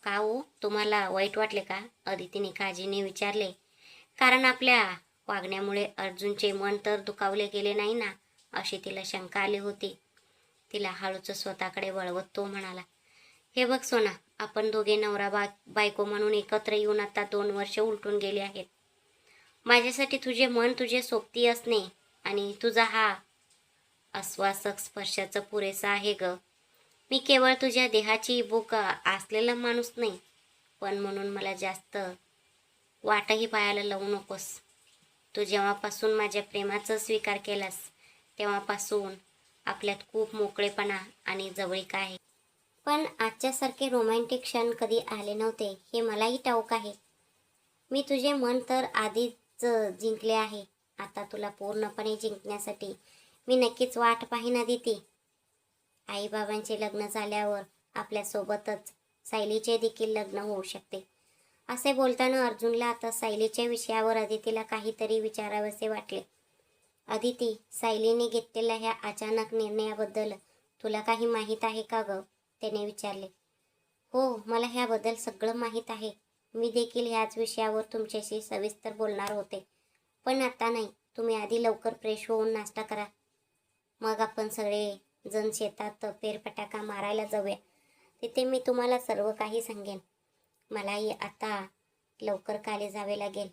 का हो, तुम्हाला वाईट वाटले का? अदितीने काळजीने विचारले. कारण आपल्या वागण्यामुळे अर्जुनचे मन तर दुखावले गेले नाही ना, अशी तिला शंका आली होती. तिला हळूच स्वतःकडे वळवत तो म्हणाला, हे बघ सोना, आपण दोघे नवरा बायको म्हणून एकत्र येऊन आता 2 वर्ष उलटून गेली आहेत. माझ्यासाठी तुझे मन तुझे सोबती असणे आणि तुझा हा आश्वासक स्पर्शाचं पुरेसा आहे ग. मी केवळ तुझ्या देहाची भूक असलेला माणूस नाही, पण म्हणून मला जास्त वाटही पायाला लावू नकोस. तू जेव्हापासून माझ्या प्रेमाचा स्वीकार केलास तेव्हापासून आपल्यात खूप मोकळेपणा आणि जवळीक आहे. पण आजच्यासारखे रोमॅन्टिक क्षण कधी आले नव्हते हे मलाही ठाऊक आहे. मी तुझे मन तर आधीच जिंकले आहे. आता तुला पूर्णपणे जिंकण्यासाठी मी नक्कीच वाट पाहीन अदिती. आईबाबांचे लग्न झाल्यावर आपल्यासोबतच सायलीचे देखील लग्न होऊ शकते. असे बोलताना अर्जुनला आता सायलीच्या विषयावर अदितीला काहीतरी विचारावेसे वाटले. अदिती, सायलीने घेतलेल्या ह्या अचानक निर्णयाबद्दल तुला काही माहीत आहे का ग? त्याने विचारले. हो, मला ह्याबद्दल सगळं माहीत आहे. मी देखील ह्याच विषयावर तुमच्याशी सविस्तर बोलणार होते, पण आता नाही. तुम्ही आधी लवकर फ्रेश होऊन नाश्ता करा, मग आपण सगळे जण शेतात फेरफटका मारायला जाऊया. तिथे मी तुम्हाला सर्व काही सांगेन. मलाही आता लवकर खाली जावे लागेल.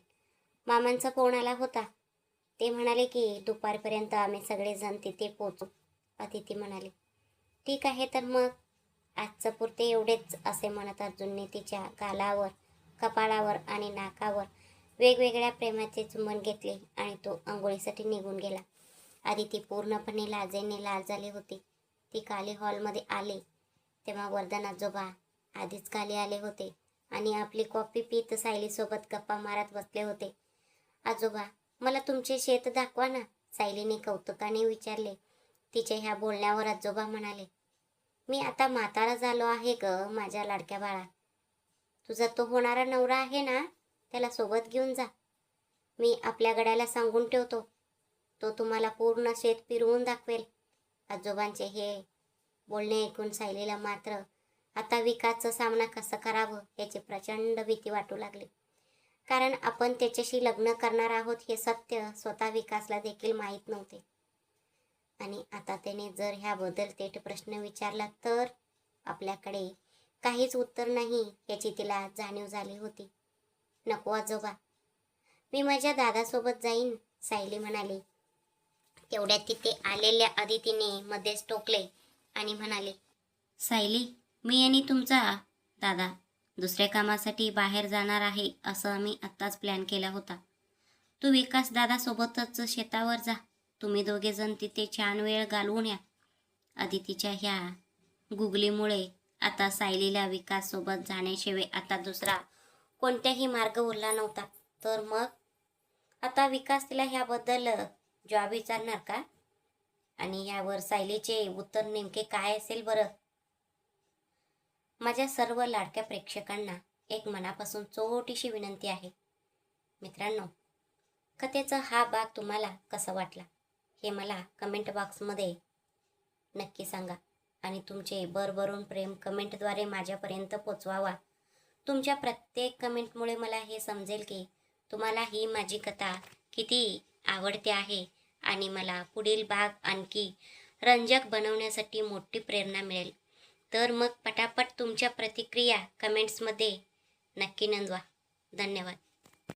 मामांचा फोन आला होता. ते म्हणाले की दुपारपर्यंत आम्ही सगळेजण तिथे पोहोचू. अदिती म्हणाली. ठीक आहे, तर मग आजचं पुरते एवढेच, असे म्हणत अर्जुनने तिच्या गालावर, कपाळावर आणि नाकावर वेगवेगळ्या प्रेमाचे चुंबन घेतले आणि तो आंघोळीसाठी निघून गेला. अदिती पूर्णपणे लाजेने लाल झाली होती. ती खाली हॉलमध्ये आली तेव्हा वर्धन आजोबा आधीच खाली आले होते आणि आपली कॉफी पीत सायलीसोबत गप्पा मारत बसले होते. आजोबा, मला तुमचे शेत दाखवा ना, सायलीने कौतुकाने विचारले. तिच्या ह्या बोलण्यावर आजोबा म्हणाले, मी आता म्हातारा झालो आहे ग माझ्या लाडक्या बाळा. तुझा तो होणारा नवरा आहे ना, त्याला सोबत घेऊन जा. मी आपल्या गड्याला सांगून ठेवतो, तो तुम्हाला पूर्ण शेत फिरवून दाखवेल. आजोबांचे हे बोलणे ऐकून सायलीला मात्र आता विकासचा सामना कसा करावं याची प्रचंड भीती वाटू लागली. कारण आपण त्याच्याशी लग्न करणार आहोत हे सत्य स्वतः विकासला देखील माहीत नव्हते. आणि आता त्याने जर ह्याबद्दल थेट प्रश्न विचारला तर आपल्याकडे काहीच उत्तर नाही याची तिला जाणीव झाली होती. नको आजोबा, मी माझ्या दादासोबत जाईन, सायली म्हणाली. तेवढ्यात तिथे आलेल्या अदितीने मध्येच टोकले आणि म्हणाले, सायली, मी आणि तुमचा दादा दुसऱ्या कामासाठी बाहेर जाणार आहे, असं आम्ही आत्ताच प्लॅन केला होता. तू विकास दादासोबतच शेतावर जा. तुम्ही दोघे जण तिथे छान वेळ घालवून या. अदितीच्या ह्या गुगलीमुळे आता सायलीला विकाससोबत जाण्याशिवाय आता दुसरा कोणताही मार्ग उरला नव्हता. तर मग आता विकास तिला ह्याबद्दल जॉब विचारणार का? आणि यावर सायलीचे उत्तर नेमके काय असेल बरं? माझ्या सर्व लाडक्या प्रेक्षकांना एक मनापासून छोटीशी विनंती आहे. मित्रांनो, कथेचा हा भाग तुम्हाला कसा वाटला हे मला कमेंट बॉक्समध्ये नक्की सांगा आणि तुमचे भरभरून प्रेम कमेंटद्वारे माझ्यापर्यंत पोचवावा. तुमच्या प्रत्येक कमेंटमुळे मला हे समजेल की तुम्हाला ही माझी कथा किती आवडते आहे आणि मला पुढील भाग आणखी रंजक बनवण्यासाठी मोठी प्रेरणा मिळेल. तर मग पटापट तुमच्या प्रतिक्रिया कमेंट्समध्ये नक्की नोंदवा. धन्यवाद.